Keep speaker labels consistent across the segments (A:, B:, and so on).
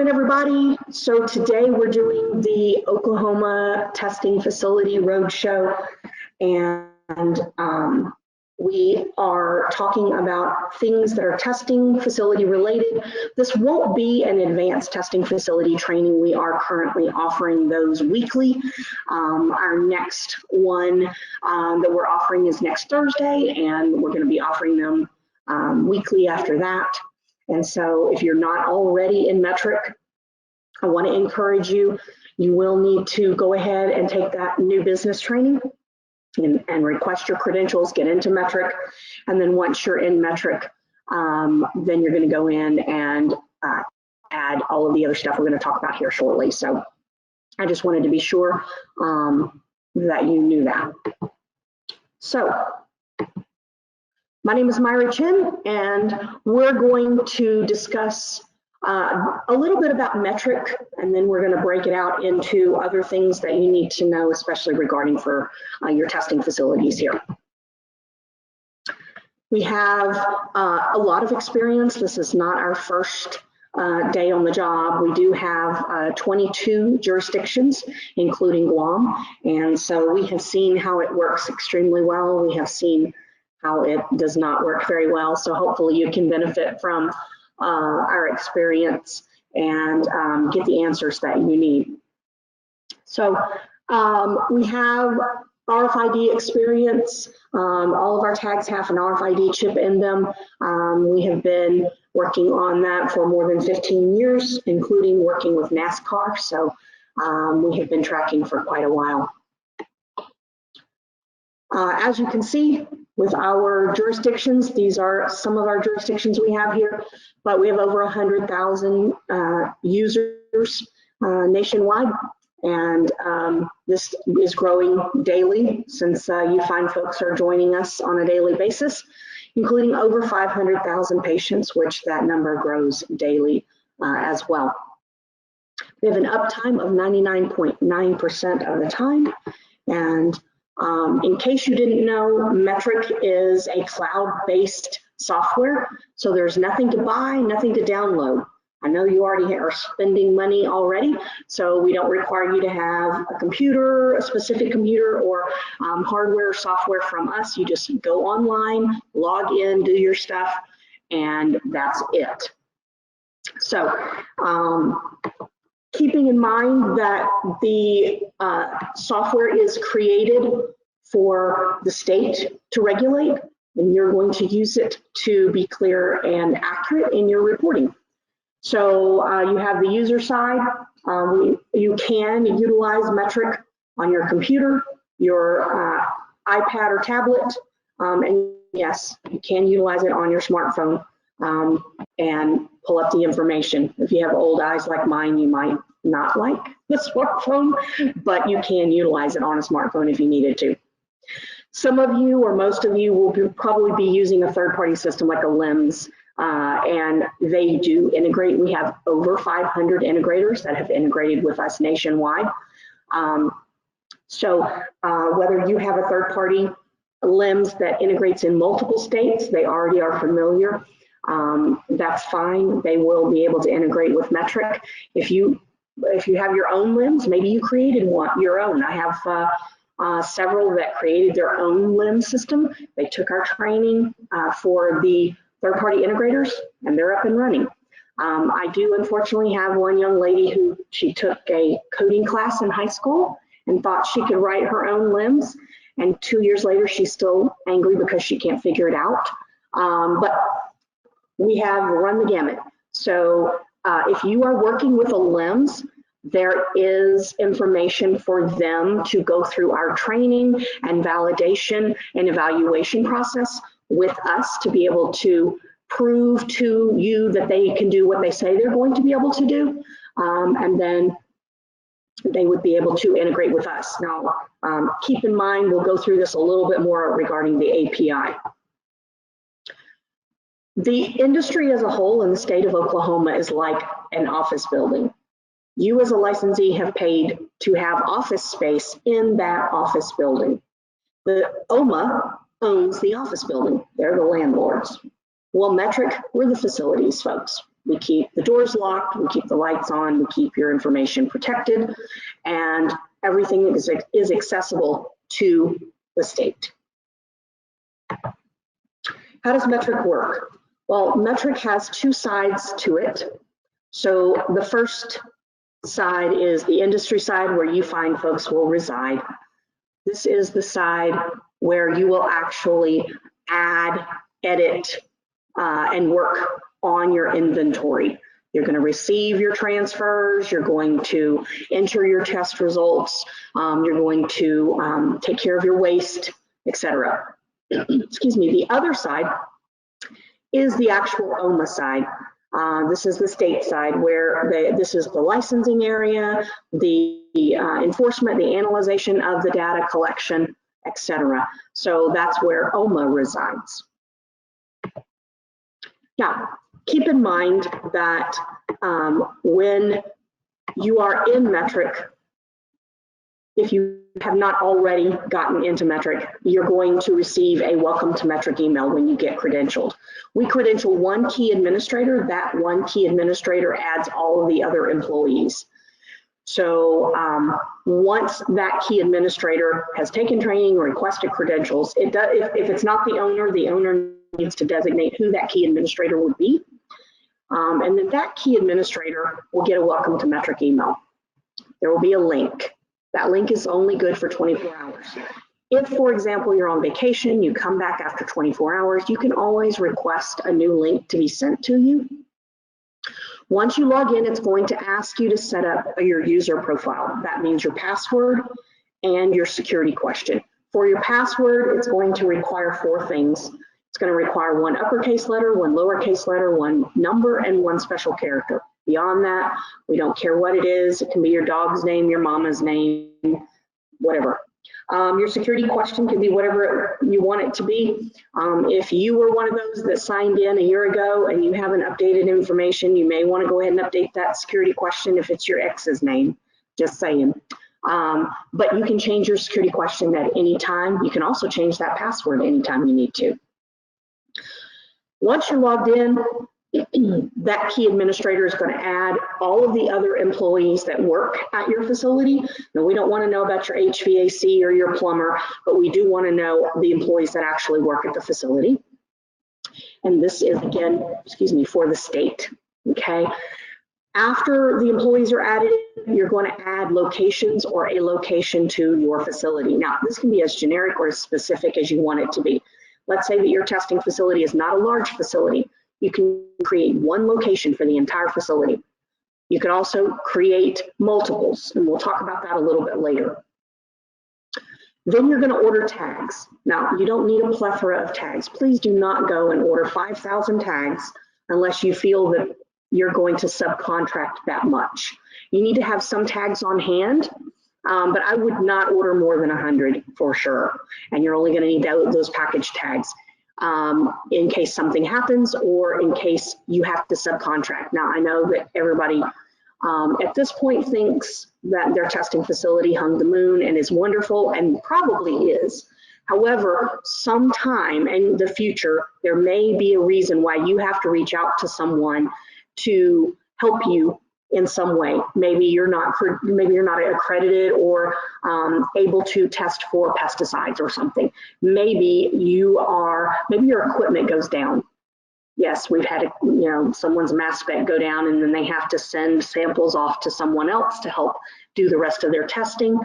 A: morning, everybody. So today we're doing the Oklahoma Testing Facility Roadshow, and we are talking about things that are testing facility related. This won't be an advanced testing facility training. We are currently offering those weekly. Our next one that we're offering is next Thursday, and we're going to be offering them weekly after that. And so if you're not already in Metrc, I want to encourage you, you will need to go ahead and take that new business training and request your credentials, get into Metrc. And then once you're in Metrc, then you're going to go in and add all of the other stuff we're going to talk about here shortly. So I just wanted to be sure that you knew that. So my name is Myra Chin, and we're going to discuss a little bit about Metrc, and then we're going to break it out into other things that you need to know, especially regarding for your testing facilities here. We have a lot of experience. This is not our first day on the job. We do have 22 jurisdictions, including Guam, and so we have seen how it works extremely well. We have seen how it does not work very well. So hopefully you can benefit from our experience and get the answers that you need. So we have RFID experience. All of our tags have an RFID chip in them. We have been working on that for more than 15 years, including working with NASCAR. So we have been tracking for quite a while. As you can see, with our jurisdictions, these are some of our jurisdictions we have here, but we have over 100,000 users nationwide, and this is growing daily since you find folks are joining us on a daily basis, including over 500,000 patients, which that number grows daily as well. We have an uptime of 99.9% of the time, and in case you didn't know, Metrc is a cloud-based software, so there's nothing to buy, nothing to download. I know you already are spending money already, so we don't require you to have a computer, a specific computer, or hardware or software from us. You just go online, log in, do your stuff, and that's it. So keeping in mind that the software is created for the state to regulate, and you're going to use it to be clear and accurate in your reporting. So you have the user side. You can utilize Metrc on your computer, your iPad or tablet, and yes, you can utilize it on your smartphone and pull up the information. If you have old eyes like mine, you might not like the smartphone, but you can utilize it on a smartphone if you needed to. Some of you, or most of you, will probably be using a third-party system like a LIMS, and they do integrate. We have over 500 integrators that have integrated with us nationwide. So whether you have a third-party LIMS that integrates in multiple states, they already are familiar. That's fine. They will be able to integrate with Metrc. If you have your own LIMS, maybe you created your own. I have several that created their own LIMS system. They took our training for the third-party integrators, and they're up and running. I do unfortunately have one young lady who she took a coding class in high school and thought she could write her own LIMS, and 2 years later she's still angry because she can't figure it out. But we have run the gamut. So if you are working with a LIMS, there is information for them to go through our training and validation and evaluation process with us to be able to prove to you that they can do what they say they're going to be able to do, and then they would be able to integrate with us. Now, keep in mind, we'll go through this a little bit more regarding the API. The industry as a whole in the state of Oklahoma is like an office building. You as a licensee have paid to have office space in that office building. The OMMA owns the office building. They're the landlords. Well, Metrc, we're the facilities folks. We keep the doors locked, we keep the lights on, we keep your information protected, and everything is accessible to the state. How does Metrc work? Well, Metrc has two sides to it. So the first side is the industry side, where you find folks will reside. This is the side where you will actually add, edit, and work on your inventory. You're going to receive your transfers, you're going to enter your test results, you're going to take care of your waste, etc. Excuse me. The other side is the actual OMMA side. This is the state side, where this is the licensing area, the enforcement, the analyzation of the data collection, etc. So that's where OMMA resides. Now, keep in mind that when you are in Metrc, if you have not already gotten into Metrc, you're going to receive a welcome to Metrc email when you get credentialed. We credential one key administrator. That one key administrator adds all of the other employees. So once that key administrator has taken training, requested credentials, if it's not the owner needs to designate who that key administrator would be. And then that key administrator will get a welcome to Metrc email. There will be a link. That link is only good for 24 hours. If, for example, you're on vacation, you come back after 24 hours, you can always request a new link to be sent to you. Once you log in, it's going to ask you to set up your user profile. That means your password and your security question. For your password, it's going to require 4 things. It's going to require 1 uppercase letter, 1 lowercase letter, 1 number, and 1 special character. Beyond that, we don't care what it is. It can be your dog's name, your mama's name, whatever. Your security question can be whatever you want it to be. If you were one of those that signed in a year ago and you haven't updated information, you may want to go ahead and update that security question if it's your ex's name, just saying. But you can change your security question at any time. You can also change that password anytime you need to. Once you're logged in, that key administrator is going to add all of the other employees that work at your facility. Now, we don't want to know about your HVAC or your plumber, but we do want to know the employees that actually work at the facility. And this is, again, for the state, okay? After the employees are added, you're going to add locations or a location to your facility. Now, this can be as generic or as specific as you want it to be. Let's say that your testing facility is not a large facility. You can create 1 location for the entire facility. You can also create multiples, and we'll talk about that a little bit later. Then you're going to order tags. Now, you don't need a plethora of tags. Please do not go and order 5,000 tags unless you feel that you're going to subcontract that much. You need to have some tags on hand, but I would not order more than 100 for sure. And you're only going to need those package tags. In case something happens or in case you have to subcontract. Now, I know that everybody at this point thinks that their testing facility hung the moon and is wonderful, and probably is. However, sometime in the future, there may be a reason why you have to reach out to someone to help you in some way. Maybe you're not accredited or able to test for pesticides or something. Maybe your equipment goes down. Yes, we've had someone's mass spec go down, and then they have to send samples off to someone else to help do the rest of their testing.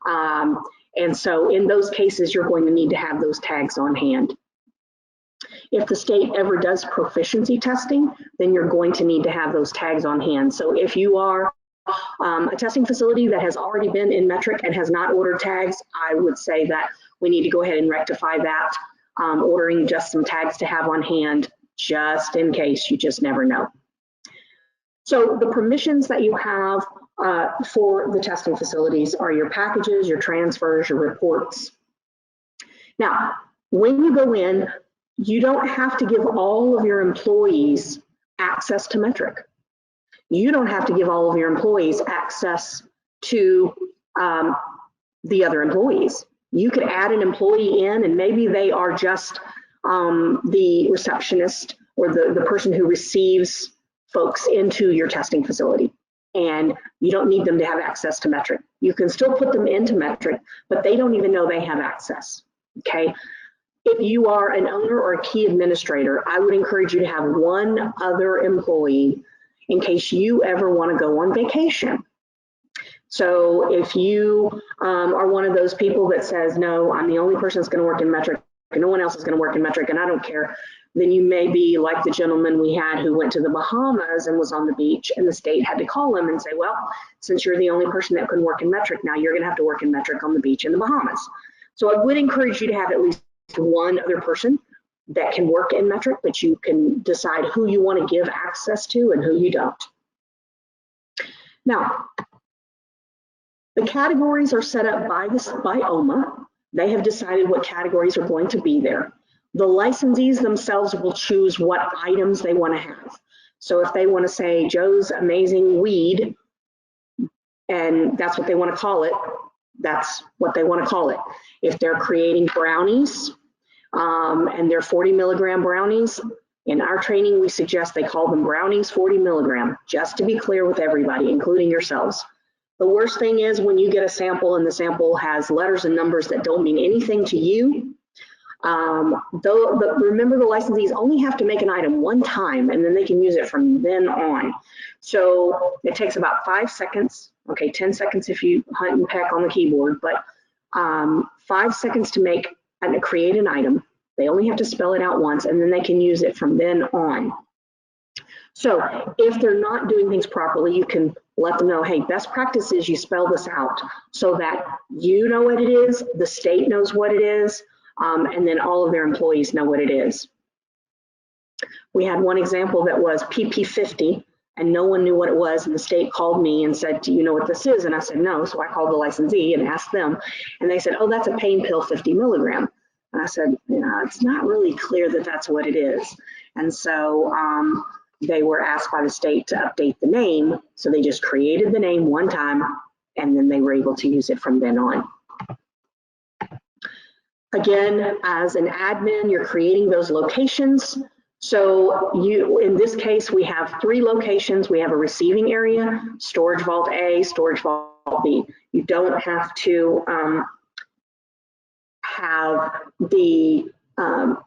A: And so in those cases, you're going to need to have those tags on hand. If the state ever does proficiency testing, then you're going to need to have those tags on hand. So if you are a testing facility that has already been in Metrc and has not ordered tags, I would say that we need to go ahead and rectify that, ordering just some tags to have on hand, just in case. You just never know. So the permissions that you have for the testing facilities are your packages, your transfers, your reports. Now, when you go in, you don't have to give all of your employees access to Metrc. You don't have to give all of your employees access to the other employees. You could add an employee in, and maybe they are just the receptionist or the person who receives folks into your testing facility, and you don't need them to have access to Metrc. You can still put them into Metrc, but they don't even know they have access, okay? If you are an owner or a key administrator, I would encourage you to have one other employee in case you ever want to go on vacation. So if you are one of those people that says, no, I'm the only person that's going to work in Metrc, and no one else is going to work in Metrc, and I don't care, then you may be like the gentleman we had who went to the Bahamas and was on the beach, and the state had to call him and say, well, since you're the only person that can work in Metrc, now you're going to have to work in Metrc on the beach in the Bahamas. So I would encourage you to have at least one other person that can work in Metrc, but you can decide who you want to give access to and who you don't. Now, the categories are set up by OMMA. They have decided what categories are going to be there. The licensees themselves will choose what items they want to have. So if they want to say Joe's Amazing Weed, and that's what they want to call it, that's what they want to call it. If they're creating brownies, and they're 40 milligram brownies, in our training we suggest they call them brownies 40 milligram, just to be clear with everybody, including yourselves. The worst thing is when you get a sample and the sample has letters and numbers that don't mean anything to you. Remember, the licensees only have to make an item one time, and then they can use it from then on. So it takes about 5 seconds, okay, 10 seconds if you hunt and peck on the keyboard, but 5 seconds to make and create an item. They only have to spell it out once, and then they can use it from then on. So if they're not doing things properly, you can let them know, hey, best practice is you spell this out so that you know what it is, the state knows what it is, and then all of their employees know what it is. We had one example that was PP50, and no one knew what it was, and the state called me and said, do you know what this is? And I said, no. So I called the licensee and asked them, and they said, oh, that's a pain pill 50 milligram. And I said, it's not really clear that that's what it is. And so they were asked by the state to update the name. So they just created the name one time, and then they were able to use it from then on. Again, as an admin, you're creating those locations. So in this case, we have 3 locations. We have a receiving area, storage vault A, storage vault B. You don't have to have the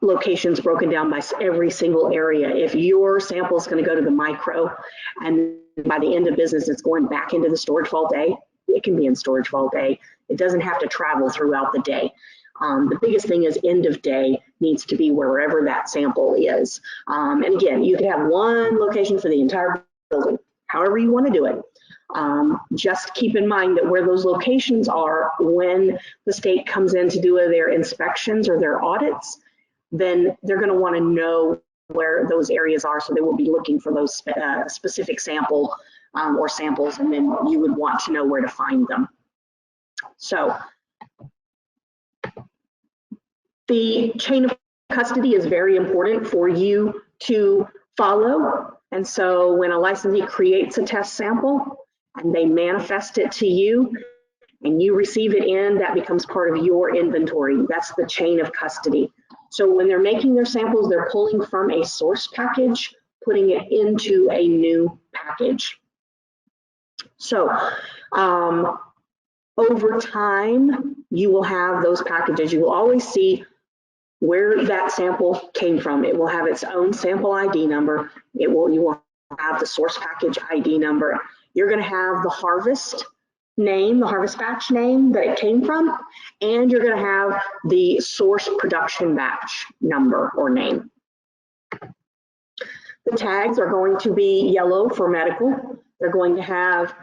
A: locations broken down by every single area. If your sample is going to go to the micro, and by the end of business, it's going back into the storage vault A, it can be in storage vault A. It doesn't have to travel throughout the day. The biggest thing is end of day needs to be wherever that sample is. And again, you could have one location for the entire building, however you want to do it. Just keep in mind that where those locations are, when the state comes in to do their inspections or their audits, then they're going to want to know where those areas are. So they will be looking for those specific sample or samples, and then you would want to know where to find them. So the chain of custody is very important for you to follow. And so when a licensee creates a test sample and they manifest it to you and you receive it in, that becomes part of your inventory. That's the chain of custody. So when they're making their samples, they're pulling from a source package, putting it into a new package. So over time, you will have those packages. You will always see where that sample came from. It will have its own sample ID number. You will have the source package ID number. You're going to have the harvest name, the harvest batch name that it came from, and you're going to have the source production batch number or name. The tags are going to be yellow for medical. They're going to have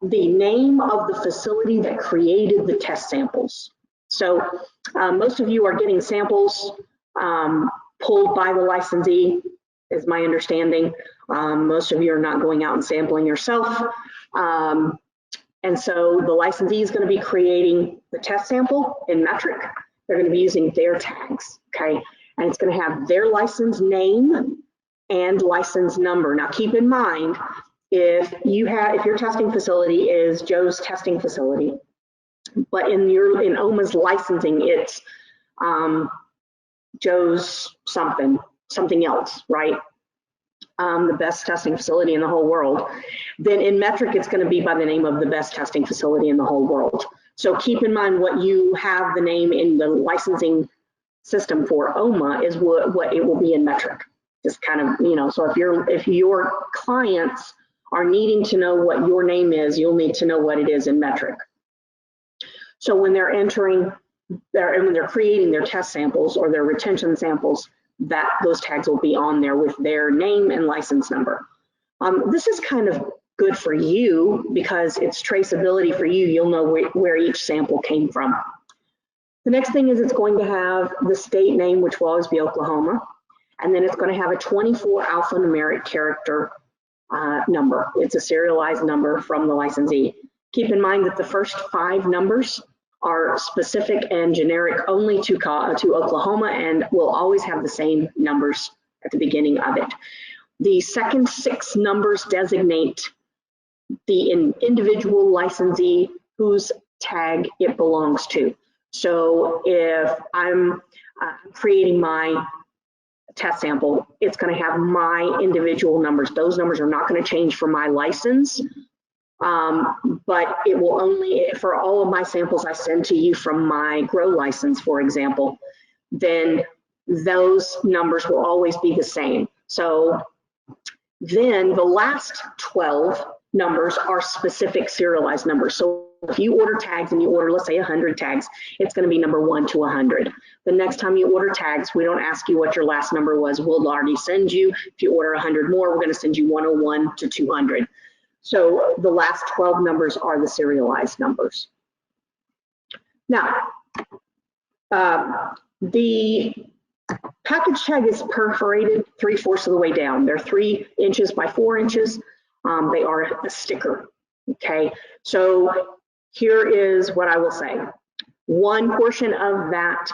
A: the name of the facility that created the test samples. So most of you are getting samples pulled by the licensee, is my understanding. Most of you are not going out and sampling yourself. And so the licensee is going to be creating the test sample in Metrc. They're going to be using their tags, okay? And it's going to have their license name and license number. Now keep in mind, if your testing facility is Joe's testing facility, but in OMMA's licensing, it's Joe's something else, right? the best testing facility in the whole world, then in Metrc it's going to be by the name of the best testing facility in the whole world. So keep in mind what you have the name in the licensing system for OMMA is what it will be in Metrc. Just kind of, you know, so if your clients are needing to know what your name is, you'll need to know what it is in Metrc. So when they're entering when they're creating their test samples or their retention samples, those tags will be on there with their name and license number. This is kind of good for you because it's traceability for you. You'll know where each sample came from. The next thing is it's going to have the state name, which will always be Oklahoma, and then it's going to have a 24 alphanumeric character number. It's a serialized number from the licensee. Keep in mind that the first 5 numbers are specific and generic only to Oklahoma and will always have the same numbers at the beginning of it. The second 6 numbers designate the individual licensee whose tag it belongs to. So if I'm creating my test sample, it's going to have my individual numbers. Those numbers are not going to change for my license, but it will only, for all of my samples I send to you from my grow license, for example, then those numbers will always be the same. So then the last 12 numbers are specific serialized numbers. So if you order tags and you order, let's say 100 tags, it's going to be number 1 to 100. The next time you order tags, we don't ask you what your last number was. We'll already send you, if you order 100 more, we're going to send you 101 to 200. So the last 12 numbers are the serialized numbers. Now, the package tag is perforated 3/4 of the way down. They're 3 inches by 4 inches. They are a sticker, okay? So here is what I will say. One portion of that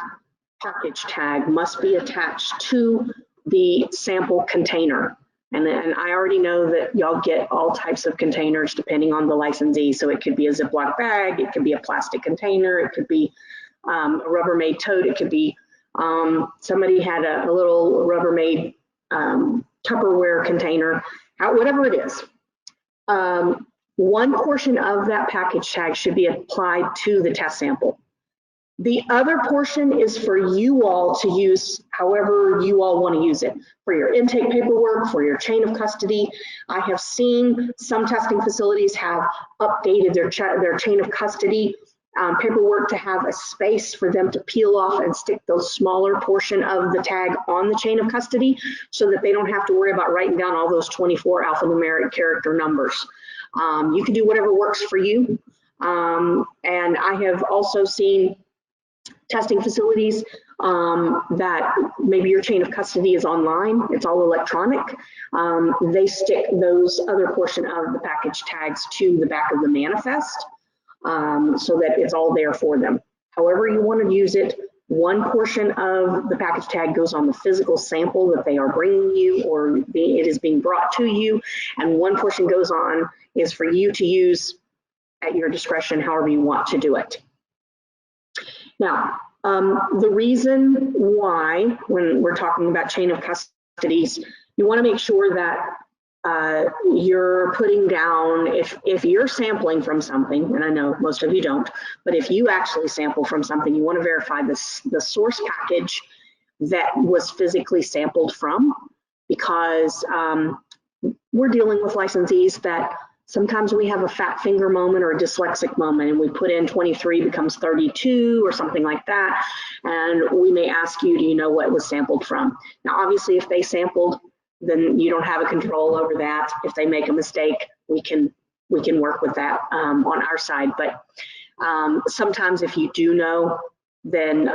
A: package tag must be attached to the sample container. And I already know that y'all get all types of containers depending on the licensee. So it could be a Ziploc bag, it could be a plastic container, it could be a Rubbermaid tote, it could be, somebody had a little Rubbermaid Tupperware container, whatever it is. One portion of that package tag should be applied to the test sample. The other portion is for you all to use however you all want to use it. For your intake paperwork, for your chain of custody. I have seen some testing facilities have updated their chain of custody paperwork to have a space for them to peel off and stick those smaller portion of the tag on the chain of custody so that they don't have to worry about writing down all those 24 alphanumeric character numbers. You can do whatever works for you. And I have also seen testing facilities that maybe your chain of custody is online, it's all electronic. They stick those other portion of the package tags to the back of the manifest so that it's all there for them. However you want to use it, one portion of the package tag goes on the physical sample that they are bringing you or it is being brought to you, and one portion goes on is for you to use at your discretion however you want to do it. Now, the reason why, when we're talking about chain of custodies, you want to make sure that you're putting down, if you're sampling from something, and I know most of you don't, but if you actually sample from something, you want to verify the source package that was physically sampled from, because we're dealing with licensees that sometimes we have a fat finger moment or a dyslexic moment and we put in 23 becomes 32 or something like that. And we may ask you, do you know what it was sampled from? Now, obviously, if they sampled, then you don't have a control over that. If they make a mistake, we can work with that on our side. But sometimes if you do know, then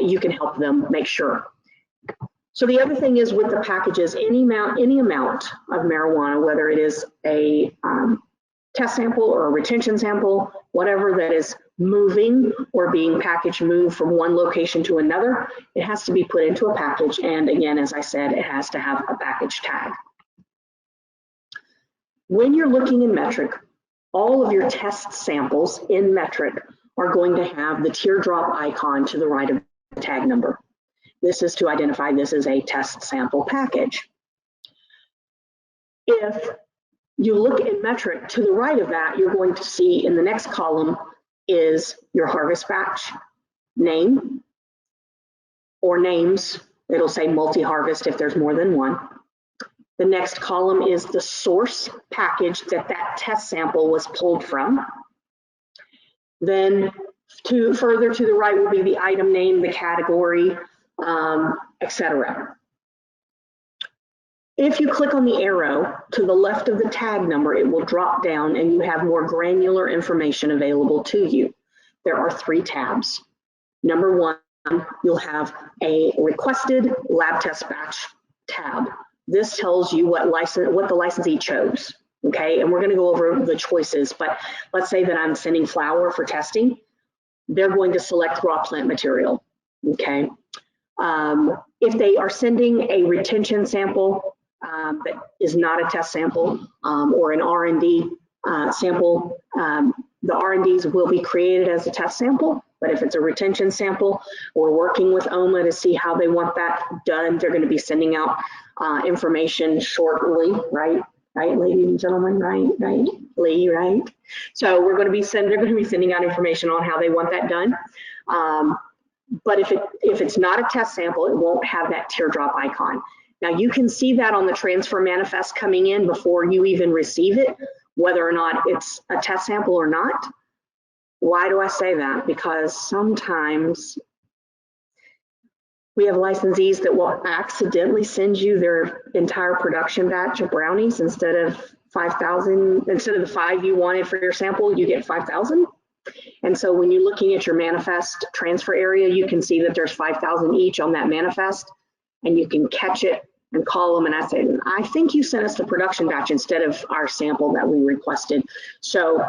A: you can help them make sure. So the other thing is with the packages, any amount of marijuana, whether it is a test sample or a retention sample, whatever that is moving or being packaged, moved from one location to another, it has to be put into a package. And again, as I said, it has to have a package tag. When you're looking in Metrc, all of your test samples in Metrc are going to have the teardrop icon to the right of the tag number. This is to identify this is a test sample package. If you look in Metrc, to the right of that, you're going to see in the next column is your harvest batch name or names. It'll say multi-harvest if there's more than one. The next column is the source package that that test sample was pulled from. Then further to the right will be the item name, the category, etc. If you click on the arrow to the left of the tag number, it will drop down and you have more granular information available to you. There are 3 tabs. Number 1, you'll have a requested lab test batch tab. This tells you what the licensee chose, okay? And we're gonna go over the choices, but let's say that I'm sending flour for testing. They're going to select raw plant material, okay? If they are sending a retention sample that is not a test sample or an R&D sample, the R&Ds will be created as a test sample, but if it's a retention sample, we're working with OMMA to see how they want that done. They're gonna be sending out information shortly, right? Right, ladies and gentlemen, right, Lee, right? So they're gonna be sending out information on how they want that done. But if it's not a test sample, it won't have that teardrop icon. Now you can see that on the transfer manifest coming in before you even receive it, whether or not it's a test sample or not. Why do I say that? Because sometimes we have licensees that will accidentally send you their entire production batch of brownies instead of 5,000, instead of the 5 you wanted for your sample, you get 5,000. And so when you're looking at your manifest transfer area, you can see that there's 5,000 each on that manifest, and you can catch it and call them and I say, I think you sent us the production batch instead of our sample that we requested. So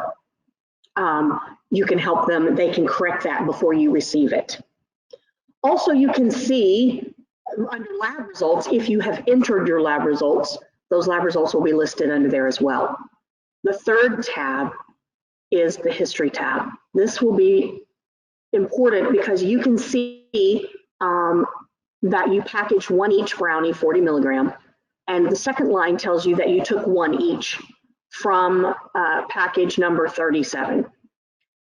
A: you can help them, they can correct that before you receive it. Also, you can see under lab results, if you have entered your lab results, those lab results will be listed under there as well. The third tab is the history tab. This will be important because you can see that you packaged 1 each brownie, 40 milligram, and the second line tells you that you took 1 each from package number 37.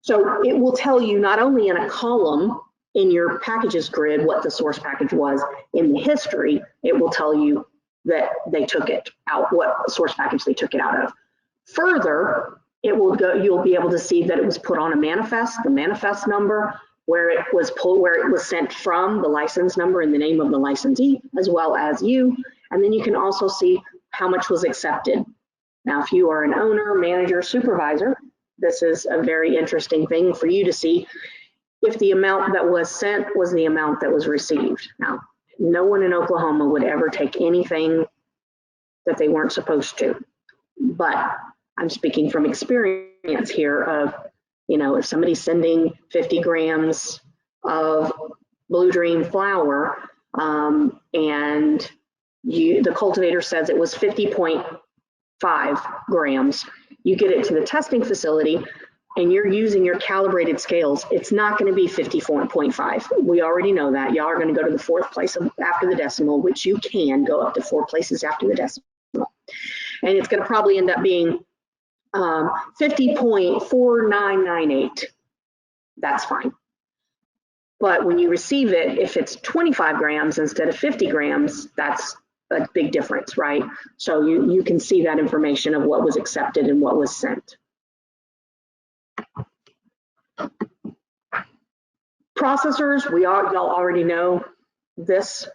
A: So it will tell you not only in a column in your packages grid what the source package was, in the history, it will tell you that they took it out, what source package they took it out of. Further, it will go, you'll be able to see that it was put on a manifest, the manifest number, where it was pulled, where it was sent from, the license number and the name of the licensee, as well as you. And then you can also see how much was accepted. Now, if you are an owner, manager, supervisor, this is a very interesting thing for you to see if the amount that was sent was the amount that was received. Now, no one in Oklahoma would ever take anything that they weren't supposed to, but I'm speaking from experience here of, you know, if somebody's sending 50 grams of Blue Dream flour and the cultivator says it was 50.5 grams, you get it to the testing facility and you're using your calibrated scales, it's not going to be 54.5. We already know that. Y'all are going to go to the 4th place after the decimal, which you can go up to 4 places after the decimal. And it's going to probably end up being 50.4998. That's fine. But when you receive it, if it's 25 grams instead of 50 grams, that's a big difference, right? So you can see that information of what was accepted and what was sent. Processors, y'all already know this,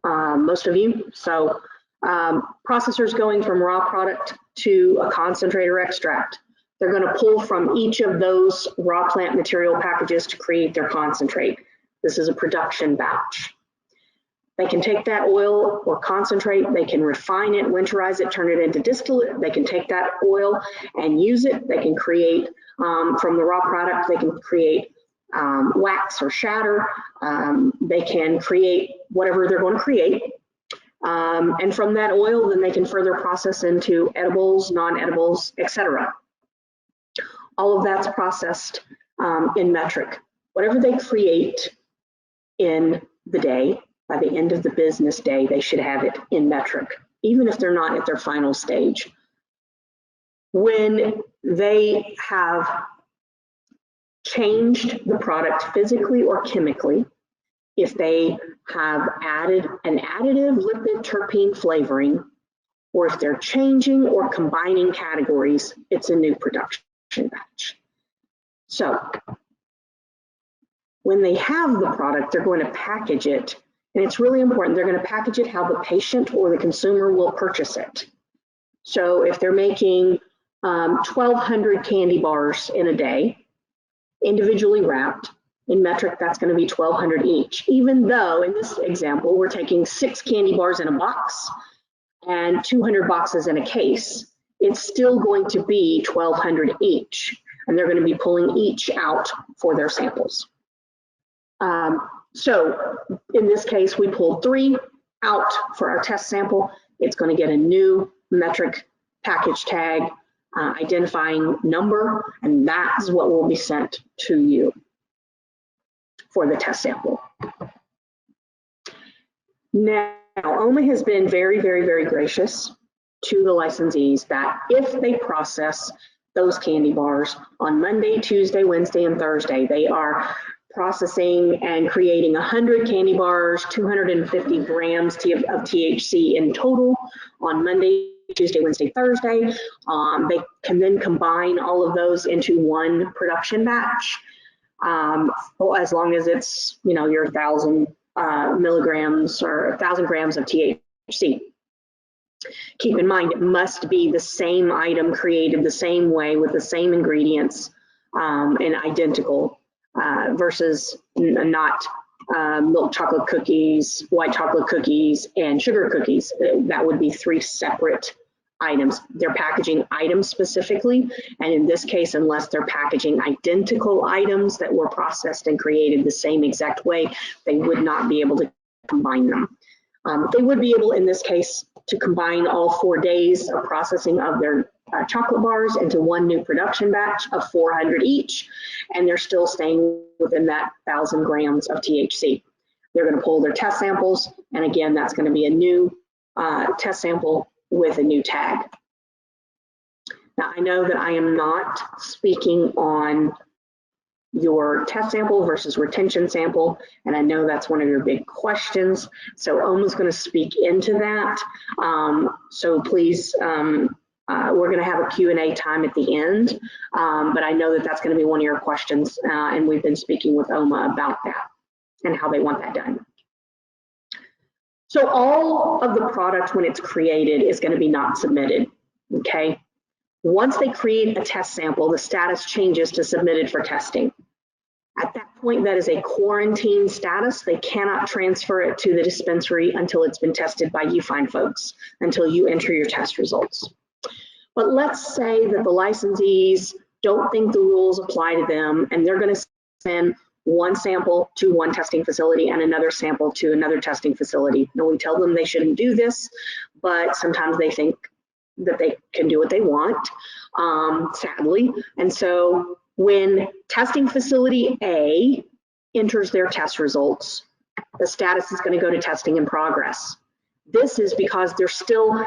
A: most of you. So processors going from raw product to a concentrate or extract. They're going to pull from each of those raw plant material packages to create their concentrate. This is a production batch. They can take that oil or concentrate, they can refine it, winterize it, turn it into distillate. They can take that oil and use it. They can create, from the raw product, they can create wax or shatter. They can create whatever they're going to create. And from that oil, then they can further process into edibles, non-edibles, etc. All of that's processed in Metrc. Whatever they create in the day, by the end of the business day, they should have it in Metrc. even if they're not at their final stage. When they have changed the product physically or chemically, if they have added an additive lipid terpene flavoring, or if they're changing or combining categories, it's a new production batch. So when they have the product, they're going to package it, and it's really important. They're going to package it how the patient or the consumer will purchase it. So if they're making 1,200 candy bars in a day, individually wrapped, in Metrc, that's going to be 1,200 each. Even though in this example, we're taking 6 candy bars in a box and 200 boxes in a case, it's still going to be 1,200 each. And they're going to be pulling each out for their samples. So in this case, we pulled 3 out for our test sample. It's going to get a new Metrc package tag, identifying number, and that's what will be sent to you for the test sample. Now, OMMA has been very, very, very gracious to the licensees that if they process those candy bars on Monday, Tuesday, Wednesday, and Thursday, they are processing and creating 100 candy bars, 250 grams of THC in total on Monday, Tuesday, Wednesday, Thursday. They can then combine all of those into one production batch, as long as it's, you know, your 1,000 milligrams or 1,000 grams of THC. Keep in mind, it must be the same item created the same way with the same ingredients and identical versus not milk chocolate cookies, white chocolate cookies, and sugar cookies. That would be 3 separate items. They're packaging items specifically, and in this case, unless they're packaging identical items that were processed and created the same exact way, they would not be able to combine them. They would be able, in this case, to combine all 4 days of processing of their chocolate bars into one new production batch of 400 each, and they're still staying within that 1,000 grams of THC. They're going to pull their test samples, and again, that's going to be a new test sample with a new tag. Now, I know that I am not speaking on your test sample versus retention sample, and I know that's one of your big questions. So OMMA's going to speak into that. So please, we're going to have a Q&A time at the end, but I know that that's going to be one of your questions, and we've been speaking with OMMA about that and how they want that done. So all of the product when it's created is going to be not submitted, okay? Once they create a test sample, the status changes to submitted for testing. At that point, that is a quarantine status. They cannot transfer it to the dispensary until it's been tested by you fine folks, until you enter your test results. But let's say that the licensees don't think the rules apply to them, and they're going to send one sample to one testing facility and another sample to another testing facility. Now, we tell them they shouldn't do this, but sometimes they think that they can do what they want, sadly. And so when testing facility A enters their test results, the status is going to go to testing in progress. This is because they're still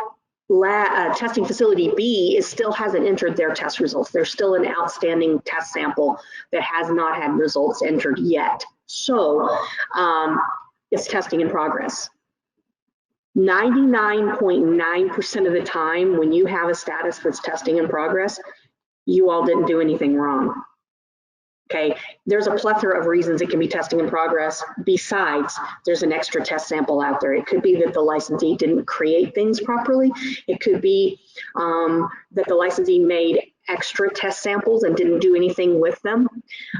A: testing facility B still hasn't entered their test results. There's still an outstanding test sample that has not had results entered yet. So it's testing in progress. 99.9% of the time when you have a status that's testing in progress, you all didn't do anything wrong. Okay, there's a plethora of reasons it can be testing in progress. Besides, there's an extra test sample out there. It could be that the licensee didn't create things properly. It could be that the licensee made extra test samples and didn't do anything with them.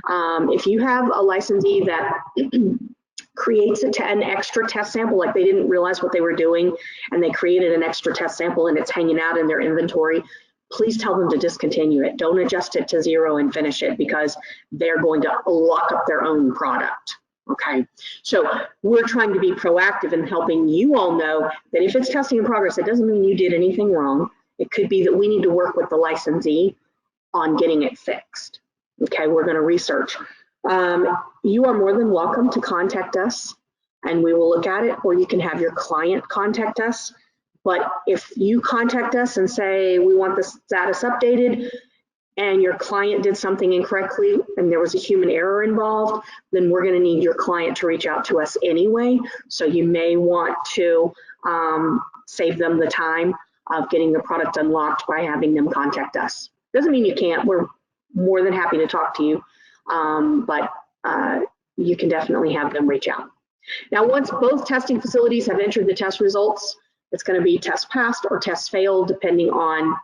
A: If you have a licensee that creates an extra test sample, like they didn't realize what they were doing and they created an extra test sample and it's hanging out in their inventory, please tell them to discontinue it. Don't adjust it to 0 and finish it, because they're going to lock up their own product, okay? So we're trying to be proactive in helping you all know that if it's testing in progress, it doesn't mean you did anything wrong. It could be that we need to work with the licensee on getting it fixed, okay? We're gonna research. You are more than welcome to contact us and we will look at it, or you can have your client contact us. But if you contact us and say, we want the status updated, and your client did something incorrectly and there was a human error involved, then we're gonna need your client to reach out to us anyway. So you may want to save them the time of getting the product unlocked by having them contact us. Doesn't mean you can't, we're more than happy to talk to you, but you can definitely have them reach out. Now, once both testing facilities have entered the test results, it's gonna be test passed or test failed, depending on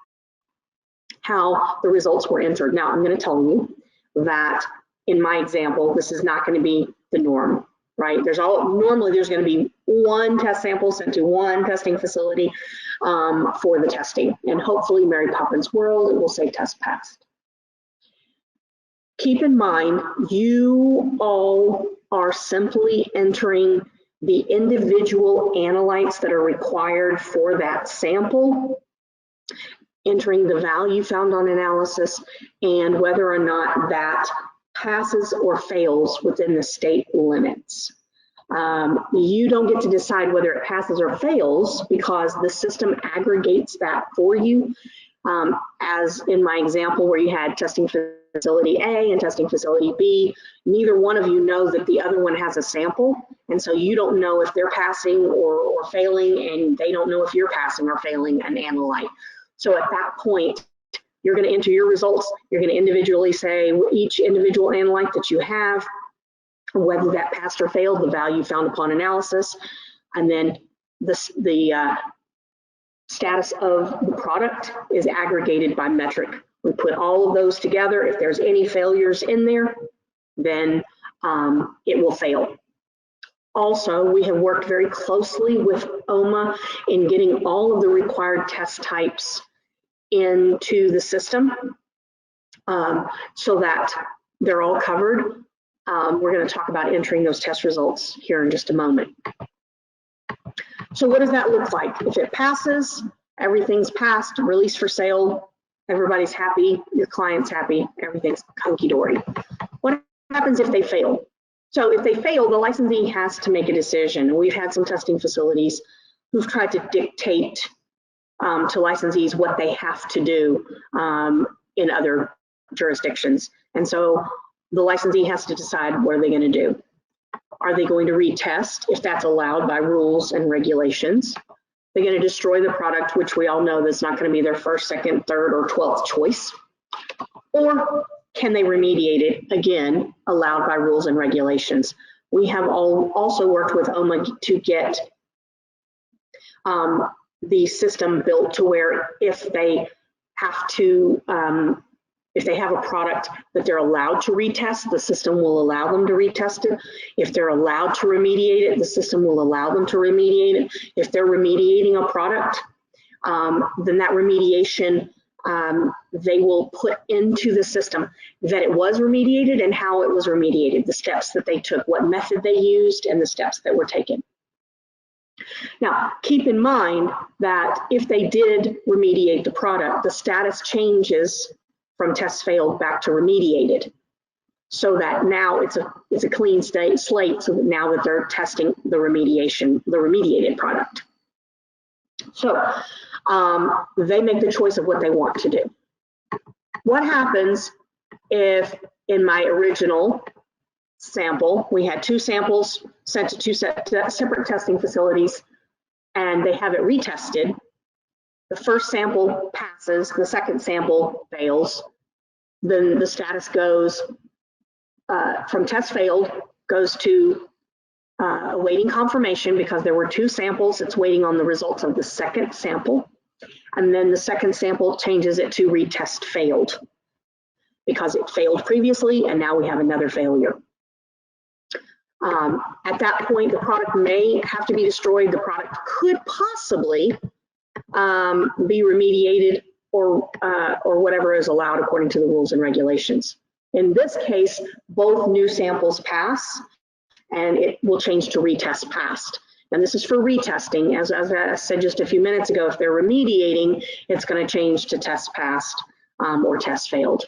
A: how the results were entered. Now, I'm going to tell you that in my example, this is not going to be the norm, right? Normally there's going to be one test sample sent to one testing facility for the testing, and hopefully Mary Poppins World, it will say test passed. Keep in mind, you all are simply entering the individual analytes that are required for that sample, entering the value found on analysis, and whether or not that passes or fails within the state limits. You don't get to decide whether it passes or fails because the system aggregates that for you. As in my example where you had testing facility A and testing facility B, neither one of you know that the other one has a sample, and so you don't know if they're passing or failing, and they don't know if you're passing or failing an analyte. So at that point, you're going to enter your results. You're going to individually say each individual analyte that you have, whether that passed or failed, the value found upon analysis, and then the status of the product is aggregated by Metrc. We put all of those together. If there's any failures in there, then it will fail. Also, we have worked very closely with OMMA in getting all of the required test types into the system so that they're all covered. We're going to talk about entering those test results here in just a moment. So what does that look like? If it passes, everything's passed, released for sale, everybody's happy, your client's happy, everything's hunky-dory. What happens if they fail? So if they fail, the licensee has to make a decision. We've had some testing facilities who've tried to dictate to licensees what they have to do in other jurisdictions. And so the licensee has to decide what are they going to do. Are they going to retest if that's allowed by rules and regulations? They're going to destroy the product, which we all know that's not going to be their first, second, third, or 12th choice. Or can they remediate it, again, allowed by rules and regulations? We have also worked with OMMA to get the system built to where if they have to, if they have a product that they're allowed to retest, the system will allow them to retest it. If they're allowed to remediate it, the system will allow them to remediate it. If they're remediating a product, then that remediation, they will put into the system that it was remediated and how it was remediated, the steps that they took, what method they used, and the steps that were taken. Now, keep in mind that if they did remediate the product, the status changes from test failed back to remediated, so that now it's a clean slate, so that now that they're testing the remediated product. So they make the choice of what they want to do. What happens if in my original sample, we had two samples sent to two separate testing facilities, and they have it retested? The first sample passes, the second sample fails. Then the status goes from test failed, goes to awaiting confirmation because there were two samples. It's waiting on the results of the second sample. And then the second sample changes it to retest failed because it failed previously and now we have another failure. At that point, the product may have to be destroyed. The product could possibly be remediated or whatever is allowed according to the rules and regulations. In this case, both new samples pass and it will change to retest passed. And this is for retesting. As I said just a few minutes ago, if they're remediating, it's going to change to test passed or test failed.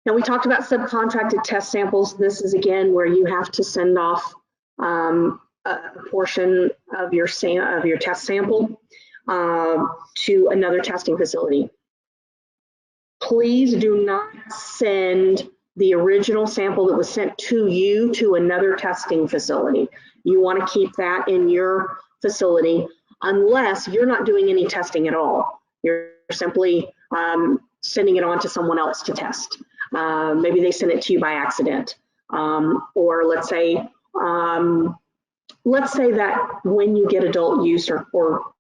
A: Now, we talked about subcontracted test samples. This is again where you have to send off a portion of your test sample to another testing facility. Please do not send the original sample that was sent to you to another testing facility. You want to keep that in your facility unless you're not doing any testing at all. You're simply sending it on to someone else to test. Maybe they send it to you by accident. Or let's say that when you get adult use or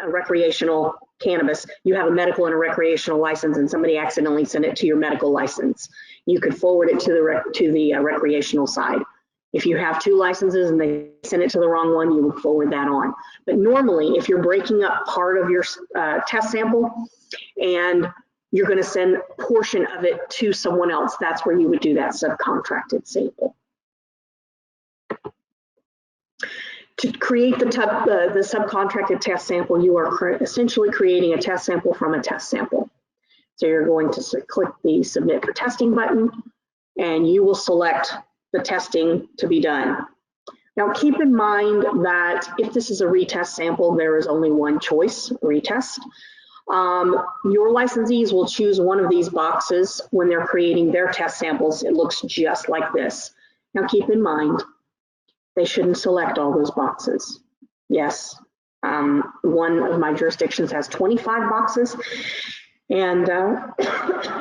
A: recreational cannabis, you have a medical and a recreational license and somebody accidentally sent it to your medical license. You could forward it to the recreational side. If you have 2 licenses and they send it to the wrong one, you would forward that on. But normally, if you're breaking up part of your test sample and you're going to send a portion of it to someone else, that's where you would do that subcontracted sample. To create the subcontracted test sample, you are essentially creating a test sample from a test sample. So you're going to click the Submit for Testing button, and you will select the testing to be done. Now keep in mind that if this is a retest sample, there is only one choice, retest. Your licensees will choose one of these boxes when they're creating their test samples. It looks just like this. Now keep in mind, they shouldn't select all those boxes. Yes, one of my jurisdictions has 25 boxes, and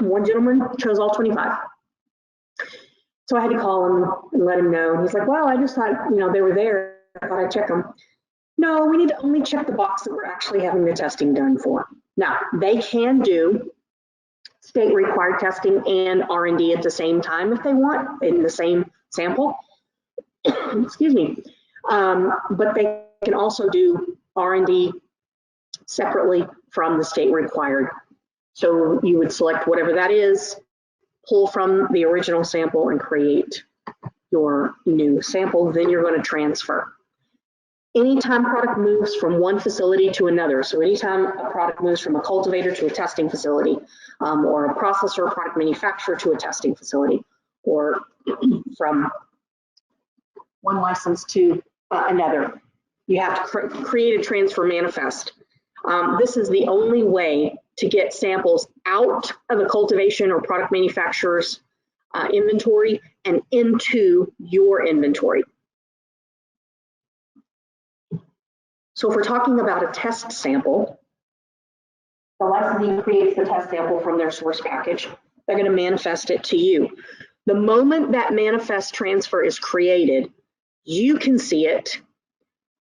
A: one gentleman chose all 25. So I had to call him and let him know. He's like, well, I just thought, they were there. I thought I'd check them. No, we need to only check the box that we're actually having the testing done for. Now, they can do state required testing and R&D at the same time if they want in the same sample. Excuse me. But they can also do R&D separately from the state required. So you would select whatever that is, pull from the original sample and create your new sample, then you're going to transfer. Anytime product moves from one facility to another, so anytime a product moves from a cultivator to a testing facility, or a processor or product manufacturer to a testing facility, or from one license to another, you have to create a transfer manifest. This is the only way to get samples out of a cultivation or product manufacturer's inventory and into your inventory. So if we're talking about a test sample, the licensee creates the test sample from their source package. They're going to manifest it to you. The moment that manifest transfer is created, you can see it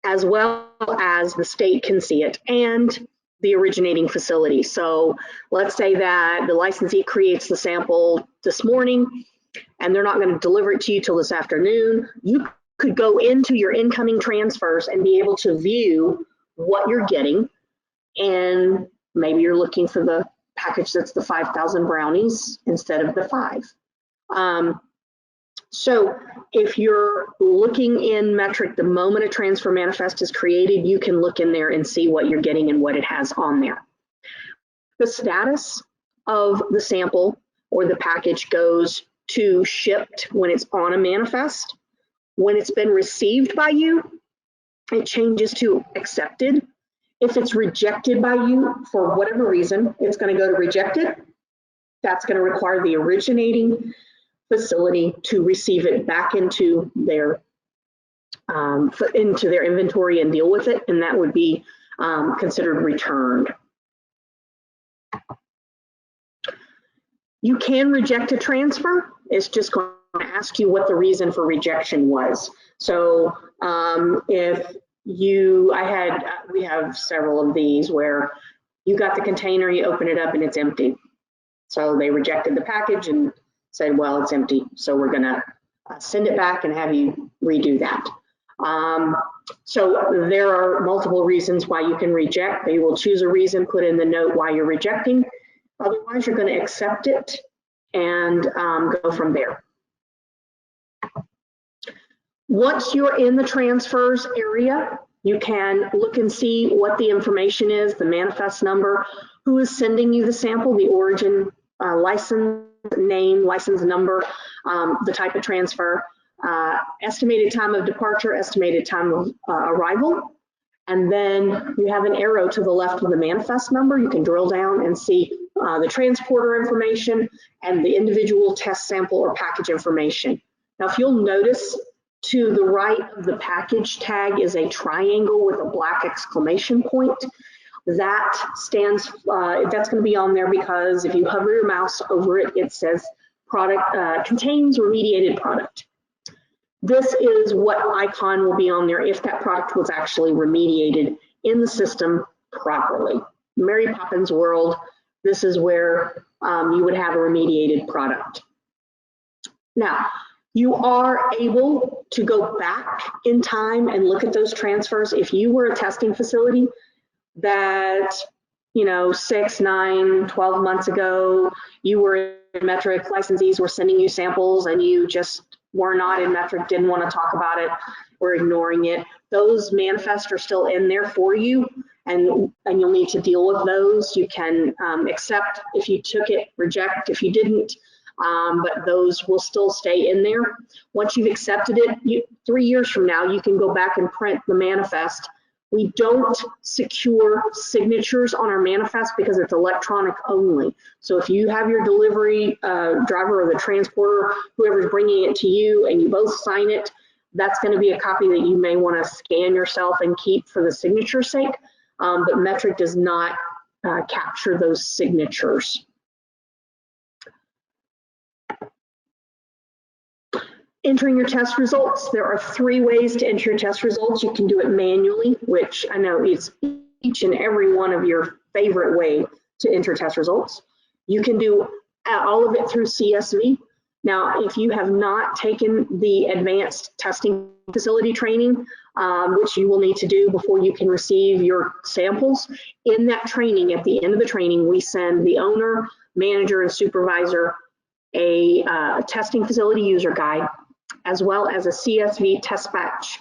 A: as well as the state can see it and the originating facility. So let's say that the licensee creates the sample this morning and they're not going to deliver it to you till this afternoon. You could go into your incoming transfers and be able to view what you're getting, and maybe you're looking for the package that's the 5,000 brownies instead of the 5. So if you're looking in Metrc, the moment a transfer manifest is created, you can look in there and see what you're getting and what it has on there. The status of the sample or the package goes to shipped when it's on a manifest. When it's been received by you, it changes to accepted. If it's rejected by you for whatever reason, it's going to go to rejected. That's going to require the originating facility to receive it back into their inventory and deal with it, and that would be considered returned. You can reject a transfer. It's just going to ask you what the reason for rejection was. So if we have several of these where you got the container, you open it up and it's empty. So they rejected the package and said, well, it's empty. So we're gonna send it back and have you redo that. So there are multiple reasons why you can reject. They will choose a reason, put in the note why you're rejecting. Otherwise, you're going to accept it and go from there. Once you're in the transfers area, you can look and see what the information is, the manifest number, who is sending you the sample, the origin, license name, license number, the type of transfer, estimated time of departure, estimated time of arrival, and then you have an arrow to the left of the manifest number. You can drill down and see the transporter information and the individual test sample or package information. Now, if you'll notice, to the right of the package tag is a triangle with a black exclamation point. That stands, that's going to be on there because if you hover your mouse over it, it says product contains remediated product. This is what icon will be on there if that product was actually remediated in the system properly. Mary Poppins world, this is where you would have a remediated product. Now, you are able to go back in time and look at those transfers. If you were a testing facility that, 6, 9, 12 months ago, you were in Metrc, licensees were sending you samples and you just were not in Metrc, didn't want to talk about it, or ignoring it. Those manifests are still in there for you, and you'll need to deal with those. You can accept if you took it, reject if you didn't, but those will still stay in there. Once you've accepted it, 3 years from now, you can go back and print the manifest. We don't secure signatures on our manifest because it's electronic only. So if you have your delivery driver or the transporter, whoever's bringing it to you, and you both sign it, that's going to be a copy that you may want to scan yourself and keep for the signature's sake. But Metrc does not capture those signatures. Entering your test results. There are 3 ways to enter your test results. You can do it manually, which I know is each and every one of your favorite way to enter test results. You can do all of it through CSV. Now, if you have not taken the advanced testing facility training, which you will need to do before you can receive your samples, in that training, at the end of the training, we send the owner, manager, and supervisor a testing facility user guide, as well as a CSV test batch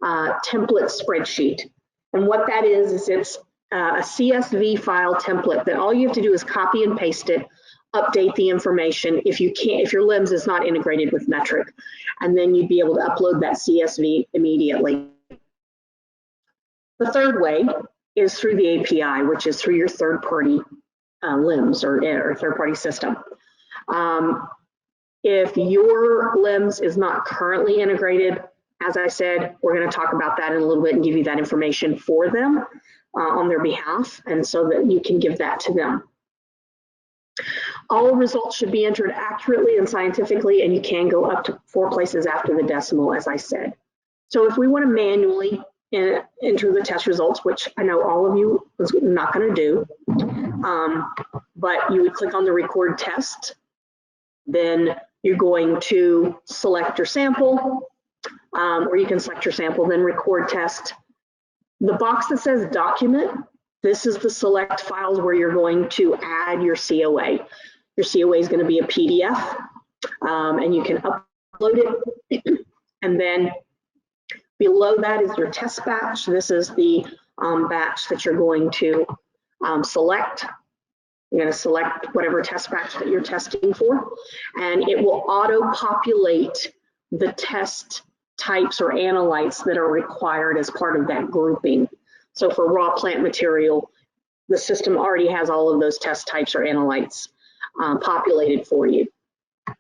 A: template spreadsheet. And what that is it's a CSV file template that all you have to do is copy and paste it, update the information if your LIMS is not integrated with Metrc, and then you'd be able to upload that CSV immediately. The third way is through the API, which is through your third-party LIMS or third-party system. If your LIMS is not currently integrated, as I said, we're going to talk about that in a little bit and give you that information for them on their behalf, and so that you can give that to them. All results should be entered accurately and scientifically, and you can go up to 4 places after the decimal, as I said. So if we want to manually enter the test results, which I know all of you is not going to do, but you would click on the record test, then you're going to select your sample, or you can select your sample, then record test. The box that says document, this is the select files where you're going to add your COA. Your COA is going to be a PDF, and you can upload it. And then below that is your test batch. This is the batch that you're going to select. You're going to select whatever test batch that you're testing for, and it will auto-populate the test types or analytes that are required as part of that grouping. So for raw plant material, the system already has all of those test types or analytes populated for you. If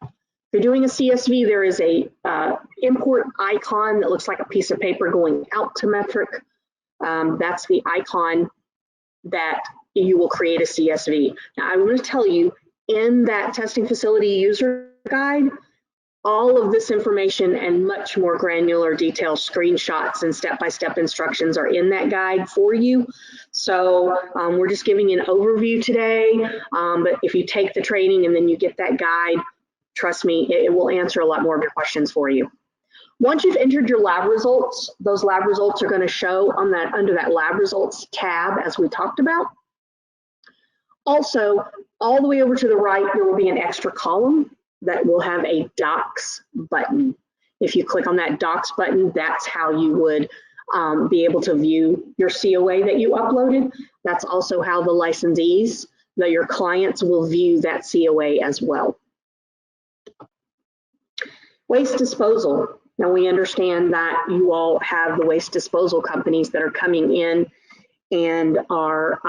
A: you're doing a CSV, there is a import icon that looks like a piece of paper going out to Metrc. That's the icon that you will create a CSV. Now, I'm going to tell you, in that testing facility user guide, all of this information and much more granular detailed screenshots and step-by-step instructions are in that guide for you. So we're just giving you an overview today, but if you take the training and then you get that guide, trust me, it will answer a lot more of your questions for you. Once you've entered your lab results, those lab results are going to show on that under that lab results tab, as we talked about. Also, all the way over to the right, there will be an extra column that will have a Docs button. If you click on that Docs button, that's how you would be able to view your COA that you uploaded. That's also how the licensees, your clients, will view that COA as well. Waste disposal. Now we understand that you all have the waste disposal companies that are coming in and are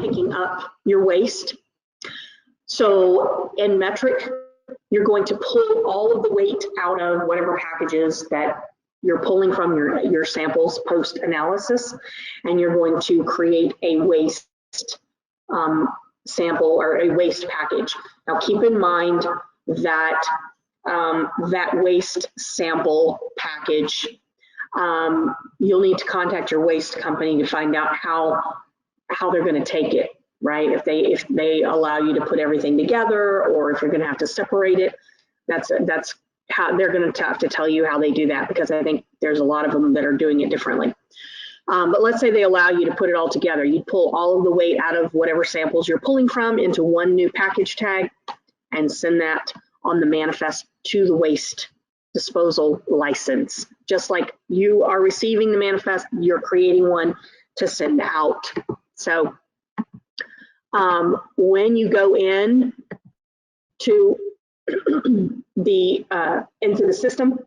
A: picking up your waste. So in Metrc, you're going to pull all of the weight out of whatever packages that you're pulling from your samples post-analysis, and you're going to create a waste sample or a waste package. Now keep in mind that that waste sample package, you'll need to contact your waste company to find out how they're going to take it, right? If they allow you to put everything together, or if you're going to have to separate it, that's how they're going to have to tell you how they do that, because I think there's a lot of them that are doing it differently. But let's say they allow you to put it all together. You pull all of the weight out of whatever samples you're pulling from into one new package tag and send that on the manifest to the waste disposal license. Just like you are receiving the manifest, you're creating one to send out. So when you go in to into the system,